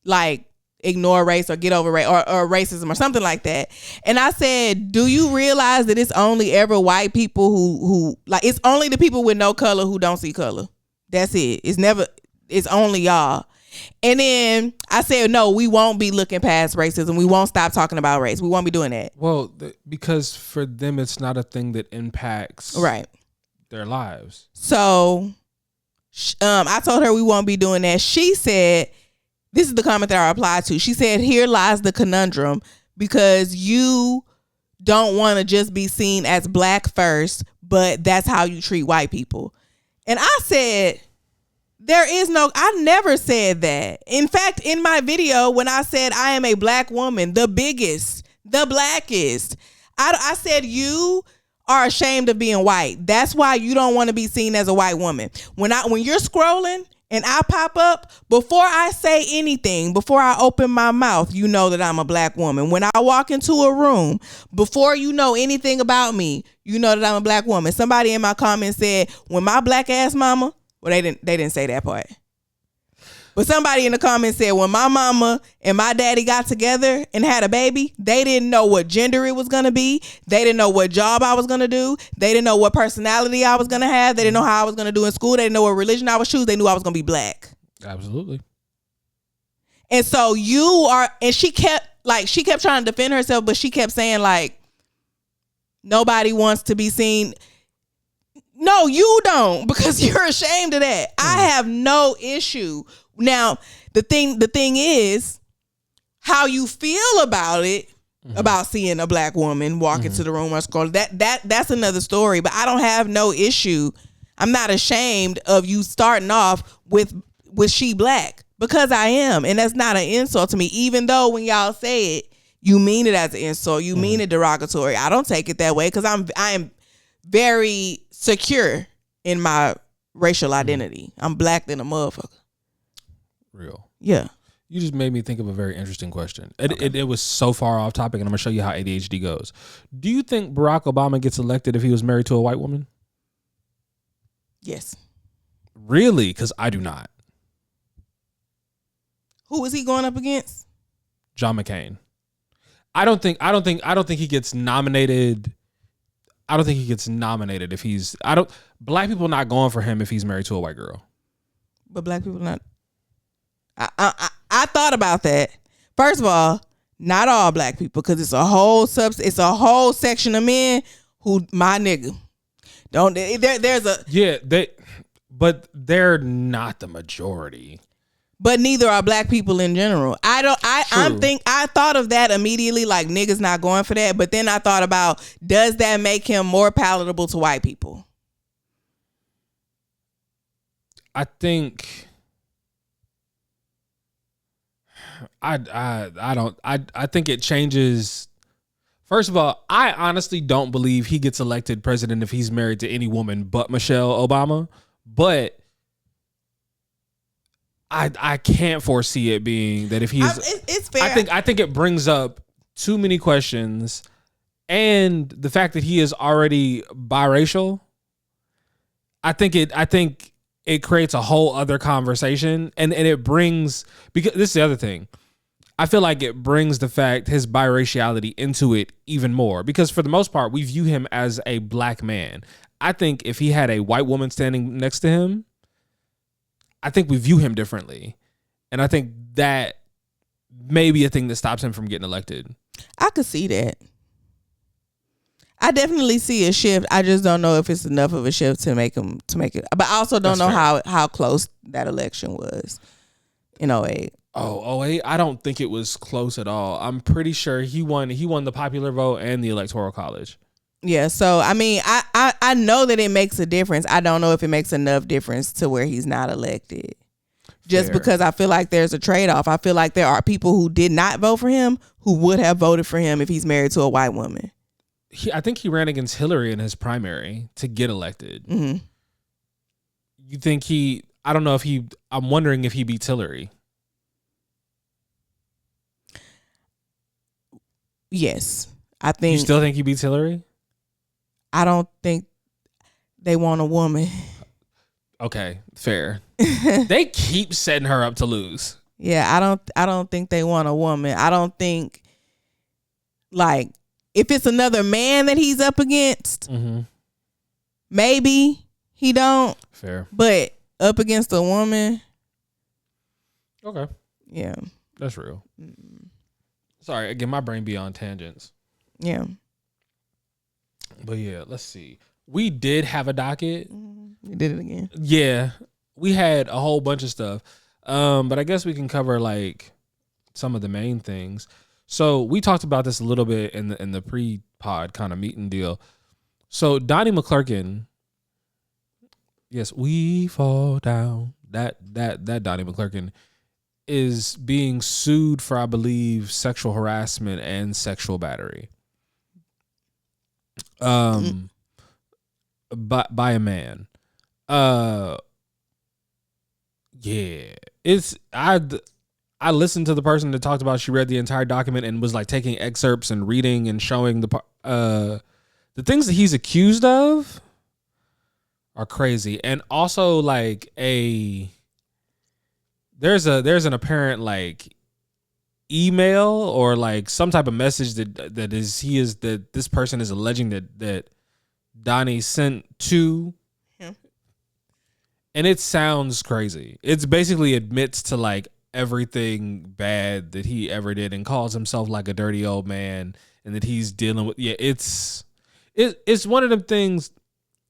like ignore race or get over race or racism or something like that. And I said, do you realize that it's only ever white people who like, it's only the people with no color who don't see color. That's it. It's only y'all. And then I said, no, we won't be looking past racism. We won't stop talking about race. We won't be doing that. Well, because for them, it's not a thing that impacts their lives. So I told her we won't be doing that. She said, this is the comment that I replied to. She said, here lies the conundrum because you don't want to just be seen as black first, but that's how you treat white people. And I said... I never said that. In fact, in my video, when I said I am a black woman, the biggest, the blackest, I said you are ashamed of being white. That's why you don't want to be seen as a white woman. When you're scrolling and I pop up, before I say anything, before I open my mouth, you know that I'm a black woman. When I walk into a room, before you know anything about me, you know that I'm a black woman. Somebody in my comments said, when my black ass mama... Well, they didn't say that part. But somebody in the comments said when my mama and my daddy got together and had a baby, they didn't know what gender it was going to be. They didn't know what job I was going to do. They didn't know what personality I was going to have. They didn't know how I was going to do in school. They didn't know what religion I would choose. They knew I was going to be black. Absolutely. And so she kept trying to defend herself, but she kept saying like, nobody wants to be seen. No, you don't, because you're ashamed of that. I have no issue. Now, the thing is how you feel about it, about seeing a black woman walk into the room or school. That's another story, but I don't have no issue. I'm not ashamed of you starting off with she black, because I am, and that's not an insult to me. Even though when y'all say it, you mean it as an insult, you mean it derogatory. I don't take it that way, because I am very secure in my racial identity. I'm black than a motherfucker. Real. Yeah. You just made me think of a very interesting question. It was so far off topic, and I'm going to show you how ADHD goes. Do you think Barack Obama gets elected if he was married to a white woman? Yes. Really? Because I do not. Who was he going up against? John McCain. I don't think he gets nominated. I don't think he gets nominated if he's. Black people not going for him if he's married to a white girl. But black people not. I thought about that. First of all, not all black people, because it's a whole section of men who my nigga. But they're not the majority. But neither are black people in general. I thought of that immediately, like niggas not going for that. But then I thought about, does that make him more palatable to white people? I think I think it changes. First of all, I honestly don't believe he gets elected president if he's married to any woman but Michelle Obama. But I can't foresee it being that if he's. It's fair. I think it brings up too many questions, and the fact that he is already biracial. I think it creates a whole other conversation, and it brings, because this is the other thing. I feel like it brings the fact, his biraciality, into it even more, because for the most part we view him as a black man. I think if he had a white woman standing next to him, I think we view him differently. And I think that may be a thing that stops him from getting elected. I could see that. I definitely see a shift. I just don't know if it's enough of a shift to make it. But I also don't know how close that election was in 08. Oh, 08? I don't think it was close at all. I'm pretty sure he won the popular vote and the electoral college. Yeah, so I mean, I know that it makes a difference. I don't know if it makes enough difference to where he's not elected. Just because I feel like there's a trade-off. I feel like there are people who did not vote for him who would have voted for him if he's married to a white woman. I think he ran against Hillary in his primary to get elected. Mm-hmm. You think I don't know if I'm wondering if he beats Hillary. Yes. I think. You still think he beats Hillary? I don't think they want a woman. Okay, fair. They keep setting her up to lose. Yeah, I don't think they want a woman. I don't think, like, if it's another man that he's up against, maybe he don't. Fair. But up against a woman. Okay. Yeah. That's real. Sorry, again, my brain be on tangents. Yeah. But yeah, let's see. We did have a docket. We did it again. Yeah. We had a whole bunch of stuff. But I guess we can cover like some of the main things. So we talked about this a little bit in the pre-pod kind of meeting deal. So Donnie McClurkin, yes, we fall down. That Donnie McClurkin is being sued for, I believe, sexual harassment and sexual battery. By a man. Yeah. I listened to the person that talked about, she read the entire document and was like taking excerpts and reading and showing the things that he's accused of are crazy. And also like there's an apparent like email or like some type of message that this person is alleging that Donnie sent to him. And it sounds crazy. It's basically admits to like everything bad that he ever did and calls himself like a dirty old man and that he's dealing with. Yeah, it's one of them things,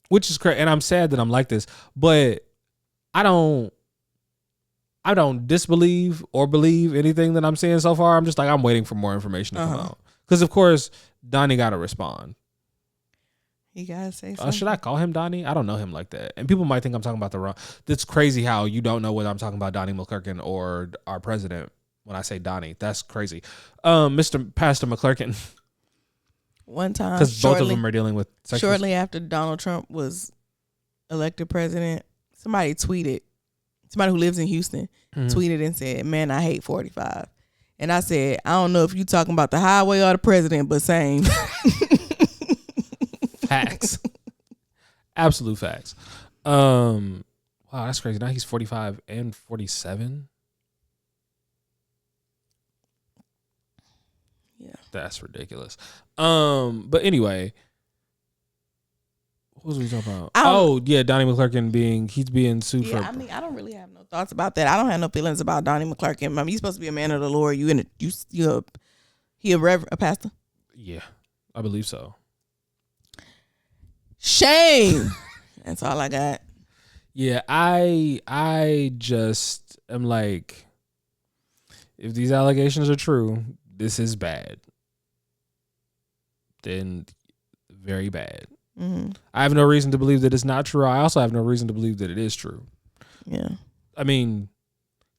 which is crazy. And I'm sad that I'm like this, but I don't disbelieve or believe anything that I'm seeing so far. I'm just like, I'm waiting for more information to come out. Because of course, Donnie got to respond. He gotta say something. Should I call him Donnie? I don't know him like that. And people might think I'm talking about the wrong. That's crazy how you don't know whether I'm talking about Donnie McClurkin or our president when I say Donnie. That's crazy. Mr. Pastor McClurkin. One time. Because both of them are dealing with sexual. Shortly after Donald Trump was elected president, somebody who lives in Houston, tweeted and said, "Man, I hate 45." And I said, I don't know if you talking about the highway or the president, but same. Facts. Absolute facts. Wow, that's crazy. Now he's 45 and 47. Yeah. That's ridiculous. But anyway, what was we talking about? Donnie McClurkin he's being sued for. I mean, I don't really have no thoughts about that. I don't have no feelings about Donnie McClurkin. I mean, he's supposed to be a man of the Lord. He a pastor? Yeah, I believe so. Shame. That's all I got. Yeah, I just am like, if these allegations are true, this is bad. Then very bad. Mm-hmm. I have no reason to believe that it's not true. I also have no reason to believe that it is true. Yeah. I mean,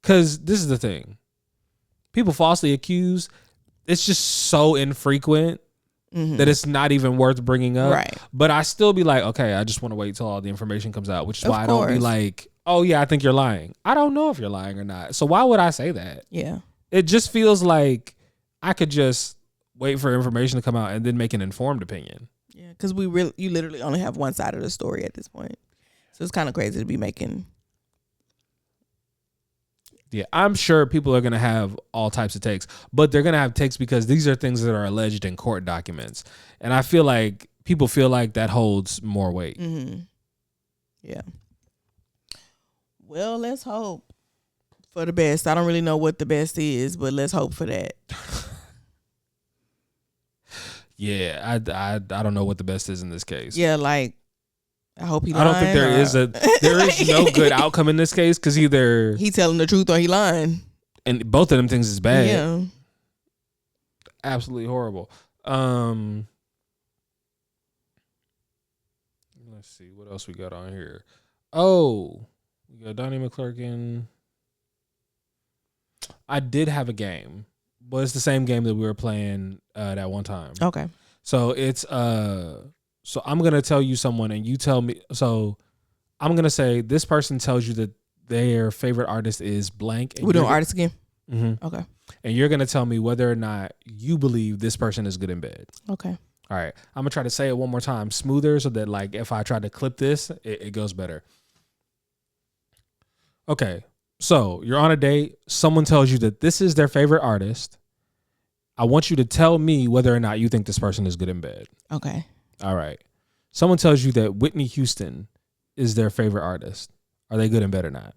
because this is the thing. People falsely accuse. It's just so infrequent that it's not even worth bringing up. Right. But I still be like, okay, I just want to wait till all the information comes out, which is why I course. don't be like, oh yeah, I think you're lying. I don't know if you're lying or not. So why would I say that? Yeah. It just feels like I could just wait for information to come out and then make an informed opinion. Yeah, because you literally only have one side of the story at this point. So it's kind of crazy to be making. Yeah, I'm sure people are going to have all types of takes, but they're going to have takes because these are things that are alleged in court documents. And I feel like people feel like that holds more weight. Mm-hmm. Yeah. Well, let's hope for the best. I don't really know what the best is, but let's hope for that. Yeah, I don't know what the best is in this case. Yeah, like, I hope he lying. I don't think there is no good outcome in this case because either he telling the truth or he lying. And both of them things is bad. Yeah. Absolutely horrible. Let's see what else we got on here. Oh, we got Donnie McClurkin. I did have a game, but it's the same game that we were playing that one time. Okay. So it's so I'm gonna tell you someone and you tell me. So I'm gonna say this person tells you that their favorite artist is blank. We're doing artists again. Mm-hmm. Okay. And you're gonna tell me whether or not you believe this person is good in bed. Okay. All right. I'm gonna try to say it one more time, smoother, so that like if I try to clip this, it goes better. Okay. So you're on a date. Someone tells you that this is their favorite artist. I want you to tell me whether or not you think this person is good in bed. Okay. All right. Someone tells you that Whitney Houston is their favorite artist. Are they good in bed or not?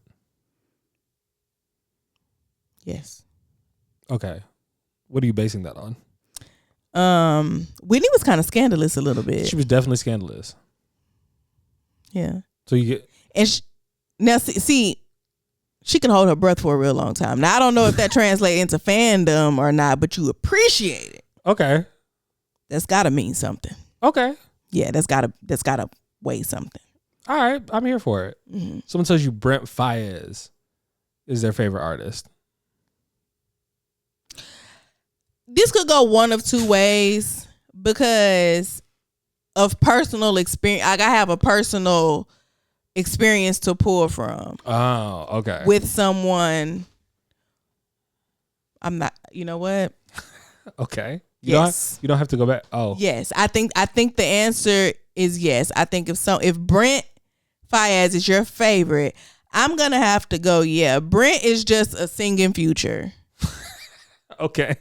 Yes. Okay. What are you basing that on? Whitney was kind of scandalous a little bit. She was definitely scandalous. Yeah. So you get and now see, she can hold her breath for a real long time. Now I don't know if that translates into fandom or not, but you appreciate it. Okay. That's gotta mean something. Okay. Yeah, that's gotta weigh something. All right, I'm here for it. Mm-hmm. Someone tells you Brent Faiyaz is their favorite artist. This could go one of two ways because of personal experience. Like I have a personal experience to pull from. Oh, okay. With someone. I'm not. You know what? Okay. Yes. You don't have to go back. Oh. Yes. I think the answer is yes. I think if Brent Faiyaz is your favorite, I'm gonna have to go. Yeah, Brent is just a singing Future. Okay.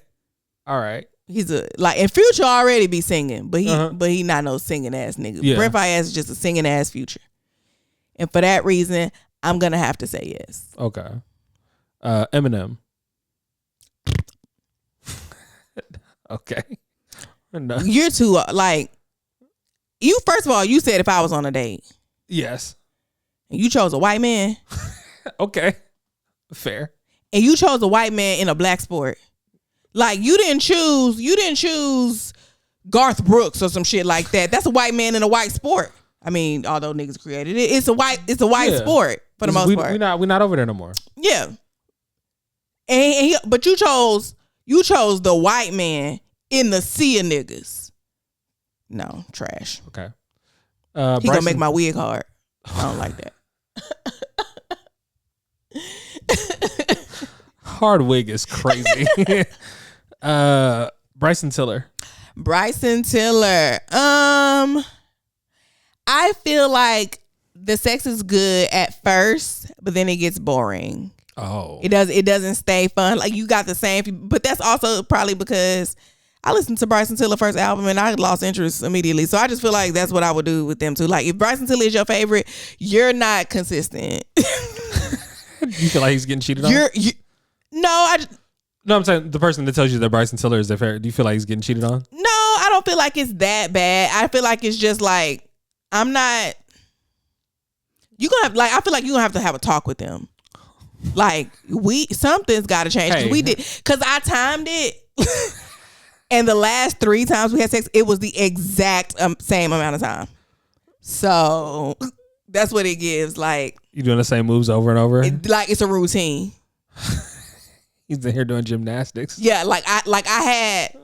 All right. He's and Future already be singing, but he not no singing ass nigga. Yeah. Brent Fayez is just a singing ass Future, and for that reason, I'm gonna have to say yes. Okay. Eminem. Okay. No. You're too you. First of all, you said if I was on a date. Yes. And you chose a white man. Okay. Fair. And you chose a white man in a black sport. Like you didn't choose Garth Brooks or some shit like that. That's a white man in a white sport. I mean, although niggas created it, it's a white sport for the most part. We're not over there no more. Yeah. But you chose the white man in the sea of niggas. No, trash. Okay. He gonna make my wig hard. I don't like that. Hard wig is crazy. Bryson Tiller. I feel like the sex is good at first, but then it gets boring. Oh. It doesn't stay fun. Like you got the same, but that's also probably because I listened to Bryson Tiller's first album and I lost interest immediately. So I just feel like that's what I would do with them too. Like if Bryson Tiller is your favorite, you're not consistent. You feel like he's getting cheated on? No, I'm saying the person that tells you that Bryson Tiller is their favorite. Do you feel like he's getting cheated on? No, I don't feel like it's that bad. I feel like it's just like I'm not. You gonna have I feel like you're gonna have to have a talk with them. Like something's got to change. Hey. We did because I timed it, and the last 3 times we had sex, it was the exact same amount of time. So that's what it gives. Like you doing the same moves over and over. It's a routine. He's in here doing gymnastics. Yeah, I had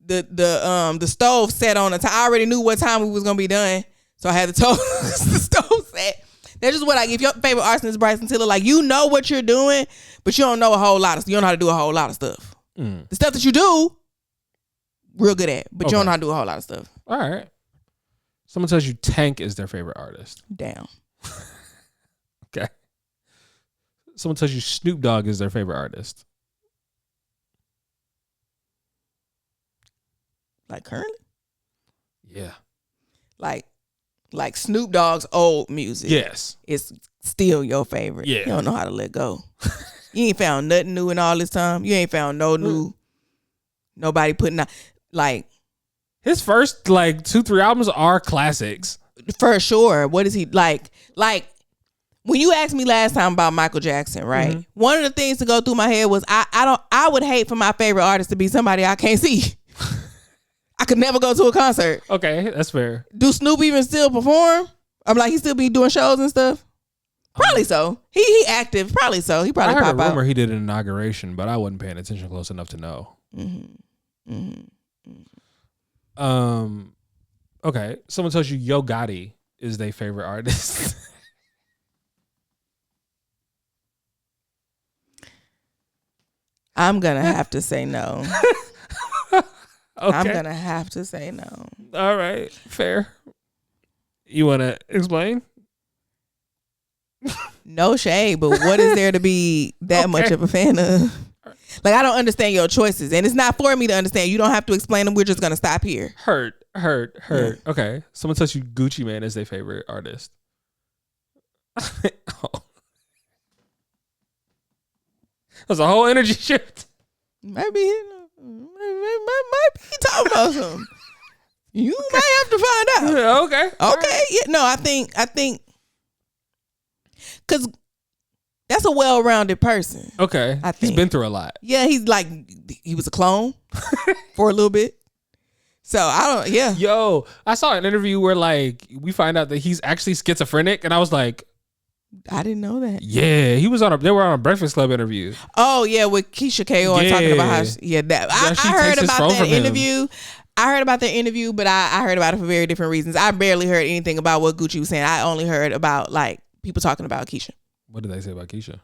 the stove set on the time. I already knew what time we was gonna be done, so I had the stove set. That's just what if your favorite artist is Bryson Tiller, like you know what you're doing, but you don't know a whole lot of. You don't know how to do a whole lot of stuff. The stuff that you do, real good at, but you don't know how to do a whole lot of stuff. All right. Someone tells you Tank is their favorite artist. Damn. Okay. Someone tells you Snoop Dogg is their favorite artist. Like currently? Yeah. Like Snoop Dogg's old music. Yes. It's still your favorite. Yeah. You don't know how to let go. You ain't found nothing new in all this time. You ain't found nobody putting out his first 2-3 albums are classics. For sure. What is he like when you asked me last time about Michael Jackson, right? Mm-hmm. One of the things to go through my head was I would hate for my favorite artist to be somebody I can't see. I could never go to a concert. Okay, that's fair. Do Snoop even still perform? I'm like, he still be doing shows and stuff? Probably so. He active. Probably so. He probably I heard pop a rumor out. he did an inauguration, but I wasn't paying attention close enough to know. Mm-hmm. Mm-hmm. Okay. Someone tells you Yo Gotti is their favorite artist. I'm gonna have to say no. Okay. I'm gonna have to say no. All right, fair. You want to explain? No shade, but what is there to be that much of a fan of? Like, I don't understand your choices, and it's not for me to understand. You don't have to explain them. We're just gonna stop here. Hurt. Yeah. Okay. Someone tells you Gucci Mane is their favorite artist. Oh. That's a whole energy shift. Might be talking about something. You might have to find out. Okay. Okay. Yeah. No, I think because that's a well-rounded person. Okay. I think He's been through a lot. Yeah, he was a clone for a little bit. So I don't. Yeah. Yo, I saw an interview where we find out that he's actually schizophrenic, and I was like, I didn't know that. yeah, they were on a Breakfast Club interview. Oh yeah, with Keisha K.O. and talking about how I heard about that interview. I heard about that interview, but I heard about it for very different reasons. I barely heard anything about what Gucci was saying. I only heard about people talking about Keisha. What did they say about Keisha?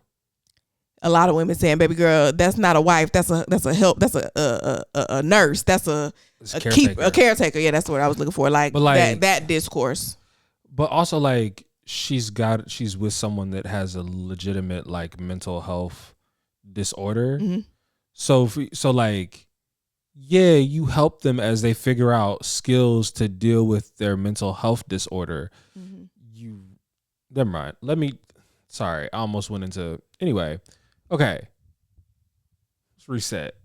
A lot of women saying, "Baby girl, that's not a wife. That's a help. That's a nurse. That's a caretaker. Yeah, that's what I was looking for. That discourse. But also she's with someone that has a legitimate like mental health disorder. Mm-hmm. So like, yeah, you help them as they figure out skills to deal with their mental health disorder. Mm-hmm. Never mind. Sorry, I almost went into, anyway. Okay. Let's reset.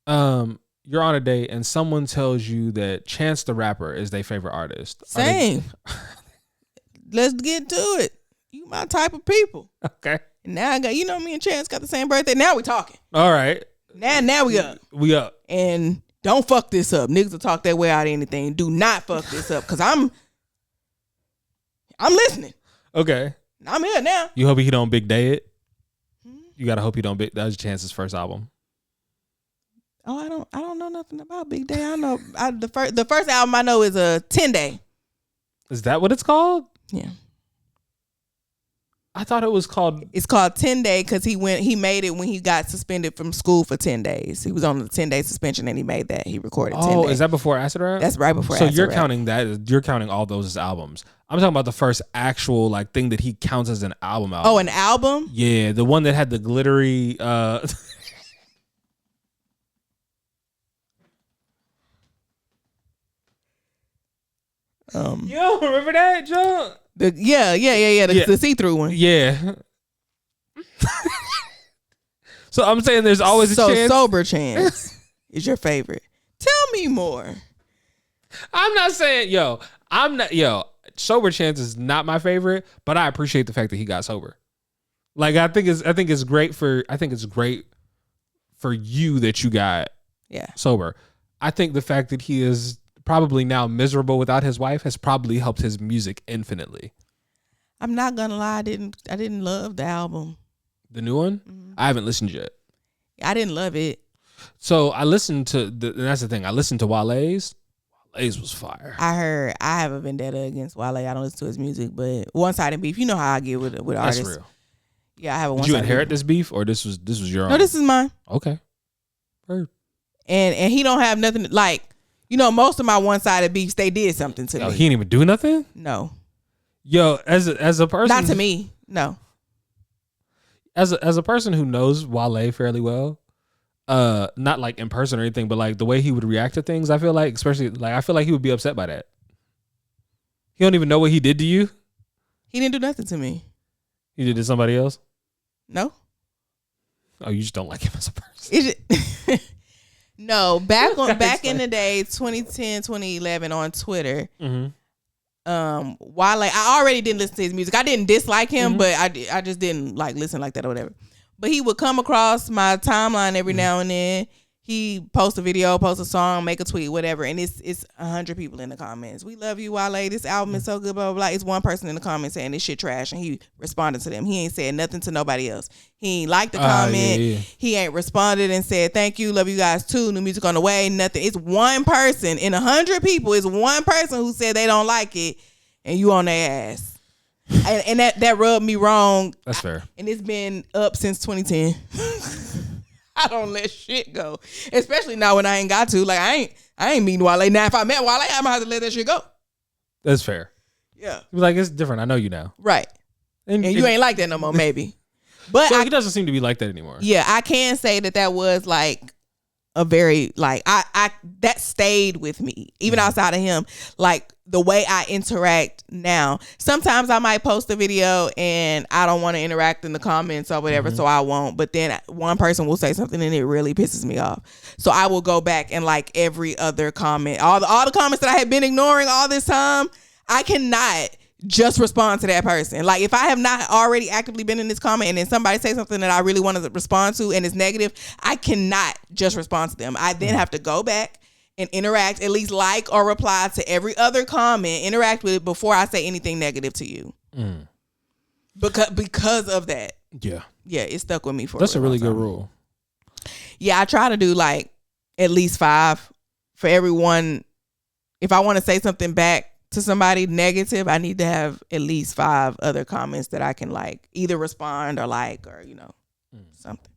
You're on a date and someone tells you that Chance the Rapper is their favorite artist. Same. Let's get to it. You my type of people. Okay. And now me and Chance got the same birthday. Now we talking. All right. Now we up. We up. And don't fuck this up. Niggas will talk their way out of anything. Do not fuck this up. Cause I'm listening. Okay. I'm here now. You hope he don't big day it? You gotta hope he don't big. That was Chance's first album. Oh, I don't know nothing about Big Day. I know the first album I know is a 10 Day. Is that what it's called? Yeah. I thought it was called. It's called 10 Day because he made it when he got suspended from school for 10 days. He was on a 10-day suspension and he made that. He recorded 10 days. Is that before Acid Rap? That's right before so Acid you're Rap. counting that. You're counting all those as albums. I'm talking about the first actual like thing that he counts as an album. Oh, an album? Yeah, the one that had the glittery. You don't remember that, Joe? The see-through one. Yeah. So I'm saying there's always a chance. So Sober Chance is your favorite. Tell me more. I'm not saying, Sober Chance is not my favorite, but I appreciate the fact that he got sober. Like I think it's great for you that you got sober. I think the fact that he is probably now miserable without his wife has probably helped his music infinitely. I'm not gonna lie, I didn't love the album. The new one? Mm-hmm. I haven't listened yet. I didn't love it. So I listened to and that's the thing. I listened to Wale's. Wale's was fire. I have a vendetta against Wale. I don't listen to his music, but one-sided beef. You know how I get with artists. That's real. Yeah, I have a one-sided. Did you inherit this beef or this was your own? No, this is mine. Okay. Heard. And he don't have nothing like, most of my one-sided beefs, they did something to me. He didn't even do nothing? No. Yo, as a person, not to me. No. As a person who knows Wale fairly well, not like in person or anything, but like the way he would react to things, I feel like, especially like I feel like he would be upset by that. He don't even know what he did to you. He didn't do nothing to me. He did to somebody else? No. Oh, you just don't like him as a person. No, back in the day, 2010, 2011 on Twitter. Mm-hmm. Wale, I already didn't listen to his music. I didn't dislike him, but I just didn't like listen like that or whatever. But he would come across my timeline every now and then. He post a video, post a song, make a tweet, whatever, and it's 100 people in the comments. We love you, Wale. This album is so good, blah, blah, blah. It's one person in the comments saying this shit trash, and he responded to them. He ain't said nothing to nobody else. He ain't liked the comment. Yeah. He ain't responded and said, thank you, love you guys too, new music on the way, nothing. It's one person in 100 people. It's one person who said they don't like it, and you on their ass. And that rubbed me wrong. That's fair. And it's been up since 2010. I don't let shit go, especially now when I ain't got to. Like I ain't meeting Wale. Now if I met Wale, I'm gonna have to let that shit go. That's fair. Yeah. Like it's different. I know you now. Right. And you ain't like that no more, maybe. But he doesn't seem to be like that anymore. Yeah, I can say that was like a very like I that stayed with me even outside of him. Like the way I interact now. Sometimes I might post a video and I don't want to interact in the comments or whatever, so I won't. But then one person will say something and it really pisses me off. So I will go back and like every other comment, all the comments that I had been ignoring all this time. I cannot just respond to that person. Like if I have not already actively been in this comment and then somebody say something that I really want to respond to and it's negative, I cannot just respond to them. I then have to go back and interact, at least like or reply to every other comment, interact with it before I say anything negative to you. Because of that. Yeah, it stuck with me for That's a really good rule. Yeah, I try to do like at least 5 for everyone. If I want to say something back to somebody negative, I need to have at least 5 other comments that I can like either respond or like or something.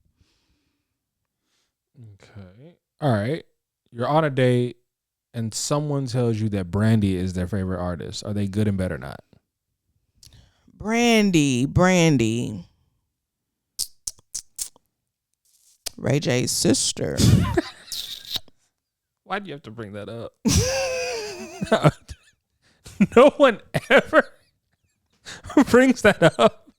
Okay. All right. You're on a date and someone tells you that Brandy is their favorite artist. Are they good and bad or not? Brandy. Ray J's sister. Why do you have to bring that up? No one ever brings that up.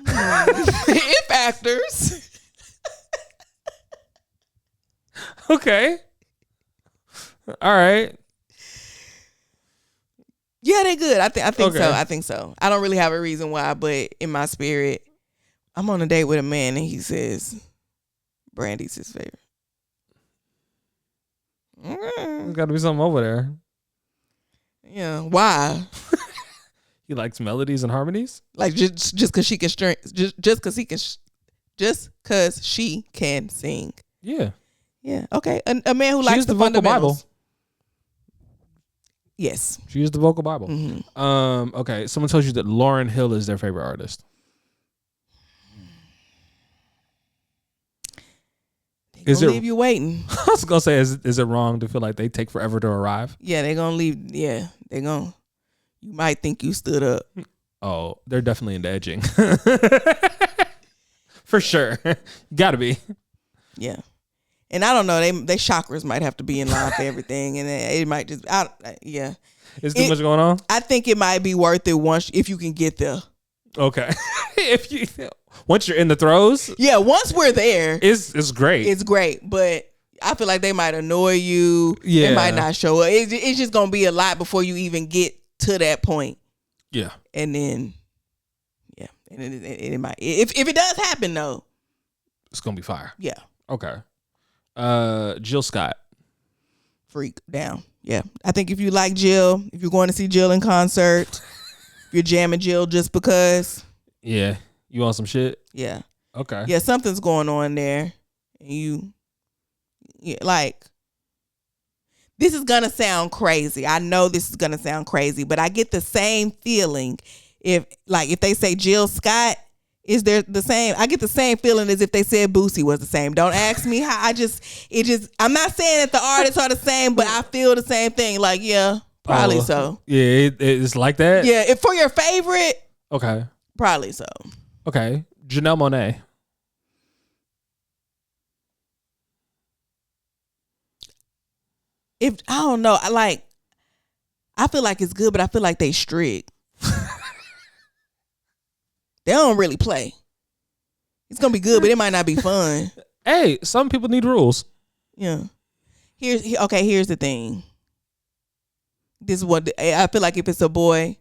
If actors. Okay. All right. Yeah, they good. I think Okay. so. I think so. I don't really have a reason why, but in my spirit, I'm on a date with a man and he says Brandy's his favorite. There's got to be something over there. Yeah. Why? He likes melodies and harmonies? Like just because she can just because she can sing. Yeah. Yeah. Okay. A man who She likes is the the vocal fundamentals. Bible. Yes. She is the vocal Bible. Mm-hmm. Okay. Someone tells you that Lauryn Hill is their favorite artist. Is it leave you waiting? I was gonna say, is it wrong to feel like they take forever to arrive? Yeah, they're gonna leave. Yeah, they're gonna. You might think you stood up. Oh, they're definitely into edging. For sure. Gotta be. Yeah. And I don't know, they chakras might have to be in line for everything, and it might just, yeah. Is too much going on? I think it might be worth it if you can get there. Okay. Once you're in the throes, yeah. Once we're there, it's great. It's great, but I feel like they might annoy you. Yeah, they might not show up. It's just gonna be a lot before you even get to that point. Yeah, and then, yeah, and it might if it does happen though, it's gonna be fire. Yeah. Okay. Jill Scott. Freak down. Yeah. I think if you like Jill, if you're going to see Jill in concert, if you're jamming Jill just because. Yeah. You want some shit? Yeah. Okay. Yeah, something's going on there. And like, this is going to sound crazy. I know this is going to sound crazy, but I get the same feeling if they say Jill Scott, is there the same? I get the same feeling as if they said Boosie was the same. Don't ask me how. I'm not saying that the artists are the same, but I feel the same thing. Like, yeah, probably so. Yeah, it's like that? Yeah, if for your favorite. Okay. Probably so. Okay. Janelle Monáe. I don't know. I feel like it's good, but I feel like they strict. They don't really play. It's gonna be good, but it might not be fun. Hey, some people need rules. Yeah. Here's the thing. This is what I feel like. If it's a boy,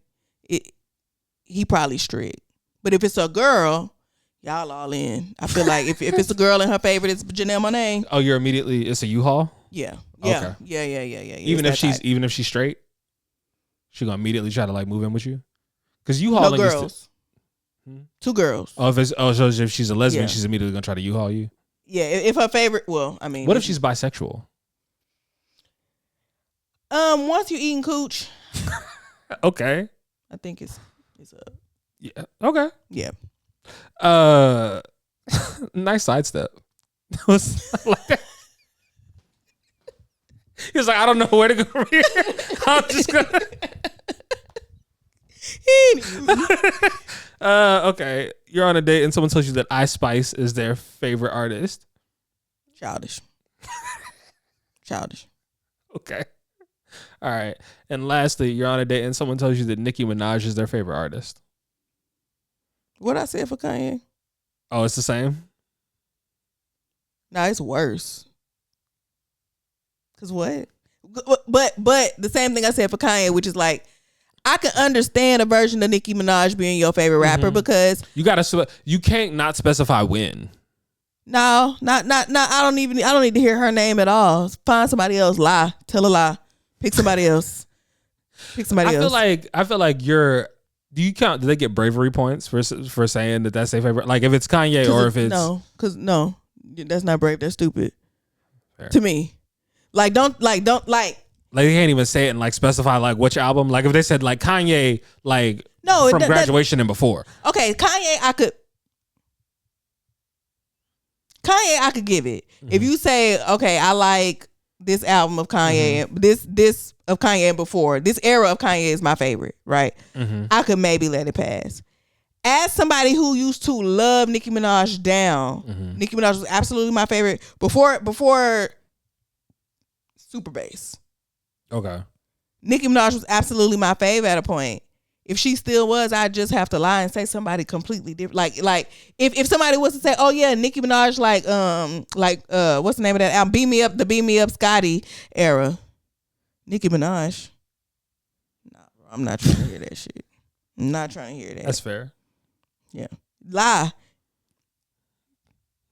he probably strict. But if it's a girl, y'all all in. I feel like if it's a girl and her favorite is Janelle Monáe. Oh, it's a U-Haul? Yeah. Okay. Yeah. Even if she's straight, she gonna immediately try to move in with you? Because U-Haul. No girls. Two girls. So if she's a lesbian, she's immediately gonna try to U-Haul you? Yeah, if her favorite, well, I mean. What if she's bisexual? Once you eating cooch. Okay. I think it's up. Yeah. Okay. Yeah. Nice sidestep. Was like that. He was like, I don't know where to go from here. I'm just gonna. Okay. You're on a date and someone tells you that Ice Spice is their favorite artist. Childish. Okay. All right. And lastly, you're on a date and someone tells you that Nicki Minaj is their favorite artist. What I said for Kanye? Oh, it's the same? No, it's worse. Cause what? But the same thing I said for Kanye, which is like, I can understand a version of Nicki Minaj being your favorite rapper because you can't not specify when. No, not. I don't need to hear her name at all. Find somebody else. Lie. Tell a lie. Pick somebody else. I feel like you're. Do you count? Do they get bravery points for saying that that's their favorite? Like if it's Kanye or if it's no, that's not brave. That's stupid. Fair. To me. Don't they can't even say it and specify which album. Like if they said Kanye from graduation and before. Okay, Kanye I could give it. Mm-hmm. If you say, okay, I like this album of Kanye, this of Kanye and before. This era of Kanye is my favorite, right? I could maybe let it pass. As somebody who used to love Nicki Minaj down, Nicki Minaj was absolutely my favorite before Super Bass. Okay. Nicki Minaj was absolutely my fave at a point. If she still was, I'd just have to lie and say somebody completely different. Like if somebody was to say, oh yeah, Nicki Minaj, what's the name of that album? The Beam Me Up Scotty era. Nicki Minaj. Nah, bro, I'm not trying to hear that shit. I'm not trying to hear that. That's fair. Yeah. Lie.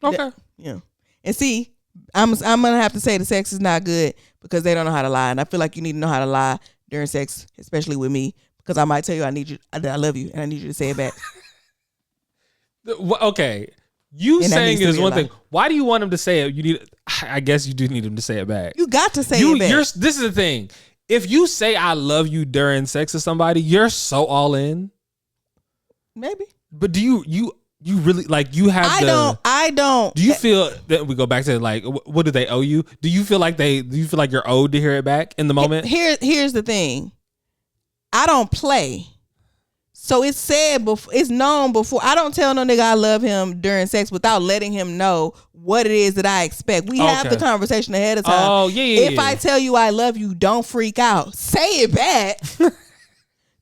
Okay. Yeah. And see, I'm gonna have to say the sex is not good because they don't know how to lie. And I feel like you need to know how to lie during sex, especially with me. Because I might tell you I love you, and I need you to say it back. Okay, you and saying it is one thing. Why do you want him to say it? I guess you do need him to say it back. You got to say it back. This is the thing. If you say I love you during sex with somebody, you're so all in. Maybe. But do you really like you have? I don't. Do you feel that we go back to like what do they owe you? Do you feel like you're owed to hear it back in the moment? Here's the thing. I don't play. So it's said before, it's known before. I don't tell no nigga I love him during sex without letting him know what it is that I expect. We have the conversation ahead of time. Oh, yeah. If I tell you I love you, don't freak out. Say it back.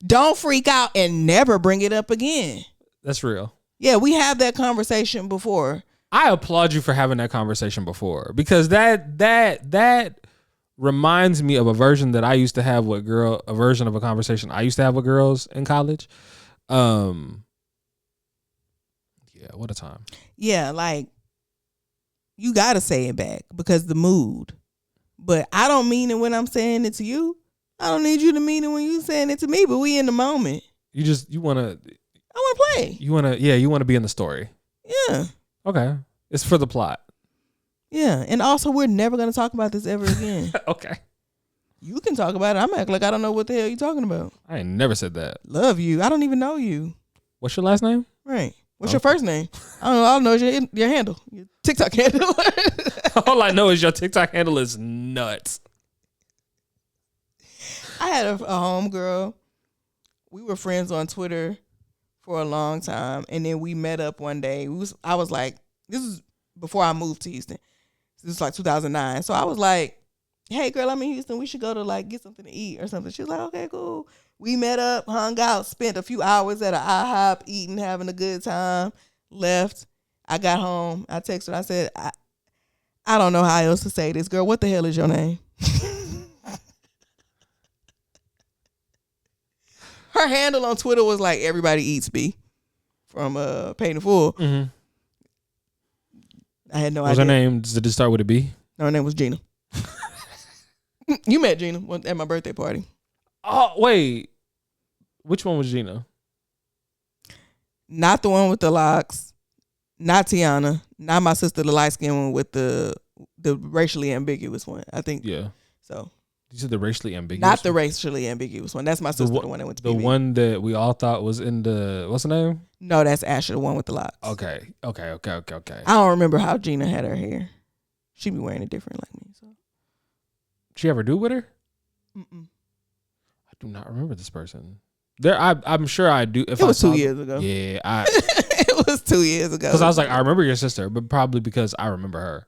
Don't freak out and never bring it up again. That's real. Yeah, we have that conversation before. I applaud you for having that conversation before because that reminds me of a version that I used to have with a version of a conversation I used to have with girls in college. Yeah, what a time. Yeah, like you gotta say it back because the mood. But I don't mean it when I'm saying it to you. I don't need you to mean it when you saying it to me, but we in the moment. I wanna play. You wanna be in the story. Yeah. Okay. It's for the plot. Yeah, and also we're never gonna talk about this ever again. Okay. You can talk about it. I'm acting like I don't know what the hell you're talking about. I ain't never said that. Love you. I don't even know you. What's your last name? Right. What's your first name? I don't know. All I know is your handle, your TikTok handle. All I know is your TikTok handle is nuts. I had a homegirl. We were friends on Twitter for a long time, and then we met up one day. I was like, this is before I moved to Houston. This was like 2009. So I was like, hey girl, I'm in Houston. We should go to like get something to eat or something. She was like, okay, cool. We met up, hung out, spent a few hours at an IHOP eating, having a good time, left. I got home. I texted her. I said, I don't know how else to say this. Girl, what the hell is your name? Her handle on Twitter was like, everybody eats B from Paid in Full. Mm-hmm. I had no idea. idea. What's her name? Did it start with a B? No, her name was Gina. You met Gina at my birthday party. Oh, wait. Which one was Gina? Not the one with the locks. Not Tiana. Not my sister, the light skinned one with the racially ambiguous one. I think. Yeah. So. You said the racially ambiguous? Not the racially ambiguous one. That's my sister, the one that went to the PB. one that we all thought was in the, what's the name? No, that's Asher, the one with the locks. Okay. I don't remember how Gina had her hair. She be wearing it different like me. So. Did she ever do with her? Mm-mm. I do not remember this person. I'm sure I do. It was 2 years ago. Yeah. It was 2 years ago. Because I was like, I remember your sister, but probably because I remember her.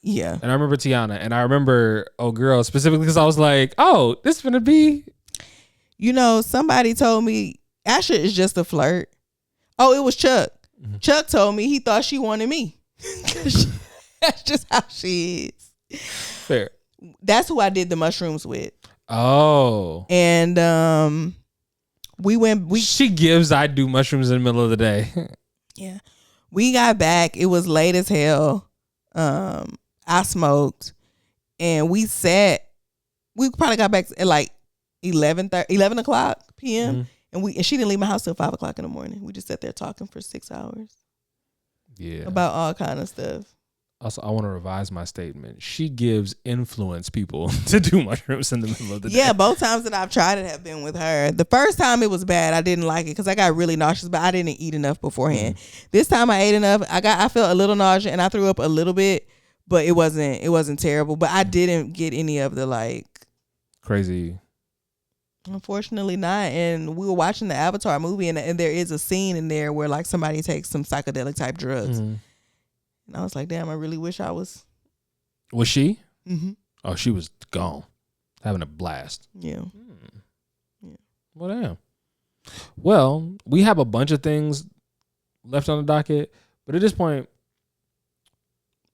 Yeah. And I remember Tiana, and I remember girl specifically because I was like, oh, this is gonna be. You know, somebody told me Asher is just a flirt. Oh, it was Chuck. Mm-hmm. Chuck told me he thought she wanted me. That's just how she is. Fair. That's who I did the mushrooms with. Oh. And she gives I do mushrooms in the middle of the day. Yeah. We got back. It was late as hell. I smoked, and we probably got back at like 11 o'clock p.m. Mm-hmm. and she didn't leave my house till 5 o'clock in the morning. We just sat there talking for 6 hours. Yeah. About all kind of stuff. Also, I want to revise my statement. She gives influence people to do mushrooms in the middle of the day. Yeah, both times that I've tried it have been with her. The first time it was bad. I didn't like it because I got really nauseous, but I didn't eat enough beforehand. This time I ate enough. I felt a little nausea and I threw up a little bit, but it wasn't terrible. But I didn't get any of the like crazy. Unfortunately not. And we were watching the Avatar movie, and there is a scene in there where like somebody takes some psychedelic type drugs, and I was like, damn, I really wish I was. Was she? Mm-hmm. Oh, she was gone, having a blast. Yeah. Yeah. Well, damn. Well, we have a bunch of things left on the docket, but at this point,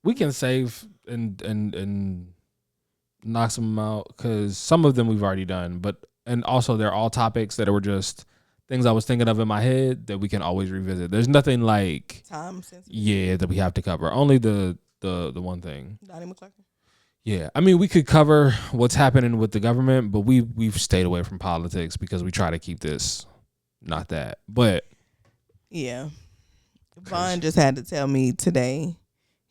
we can save and knock some out because some of them we've already done, and also they're all topics that were just things I was thinking of in my head that we can always revisit. There's nothing like time sensitive. Yeah, that we have to cover. Only the one thing. Donnie McClurkin. Yeah, I mean we could cover what's happening with the government, but we've stayed away from politics because we try to keep this not that. But yeah, Vaughn just had to tell me today.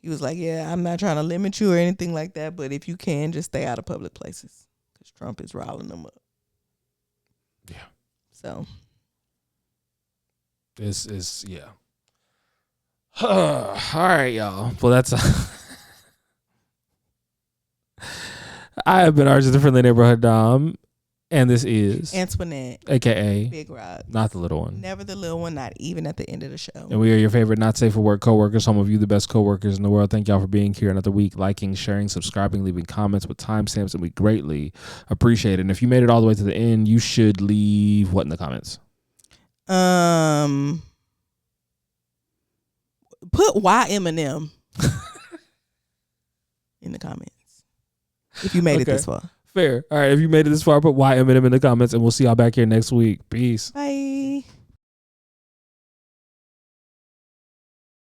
He was like, "Yeah, I'm not trying to limit you or anything like that, but if you can, just stay out of public places because Trump is riling them up." Yeah. So this is yeah. All right, y'all. Well, that's. I have been RJ, the friendly neighborhood Dom, and this is Antoinette, aka Big Rock, not the little one, never the little one, not even at the end of the show. And we are your favorite not safe for work coworkers. Some of you the best coworkers in the world. Thank y'all for being here another week, liking, sharing, subscribing, leaving comments with timestamps, and we greatly appreciate it. And if you made it all the way to the end, you should leave what in the comments? Put why Eminem in the comments if you made it this far. Fair. All right. If you made it this far, put why Eminem in the comments, and we'll see y'all back here next week. Peace. Bye.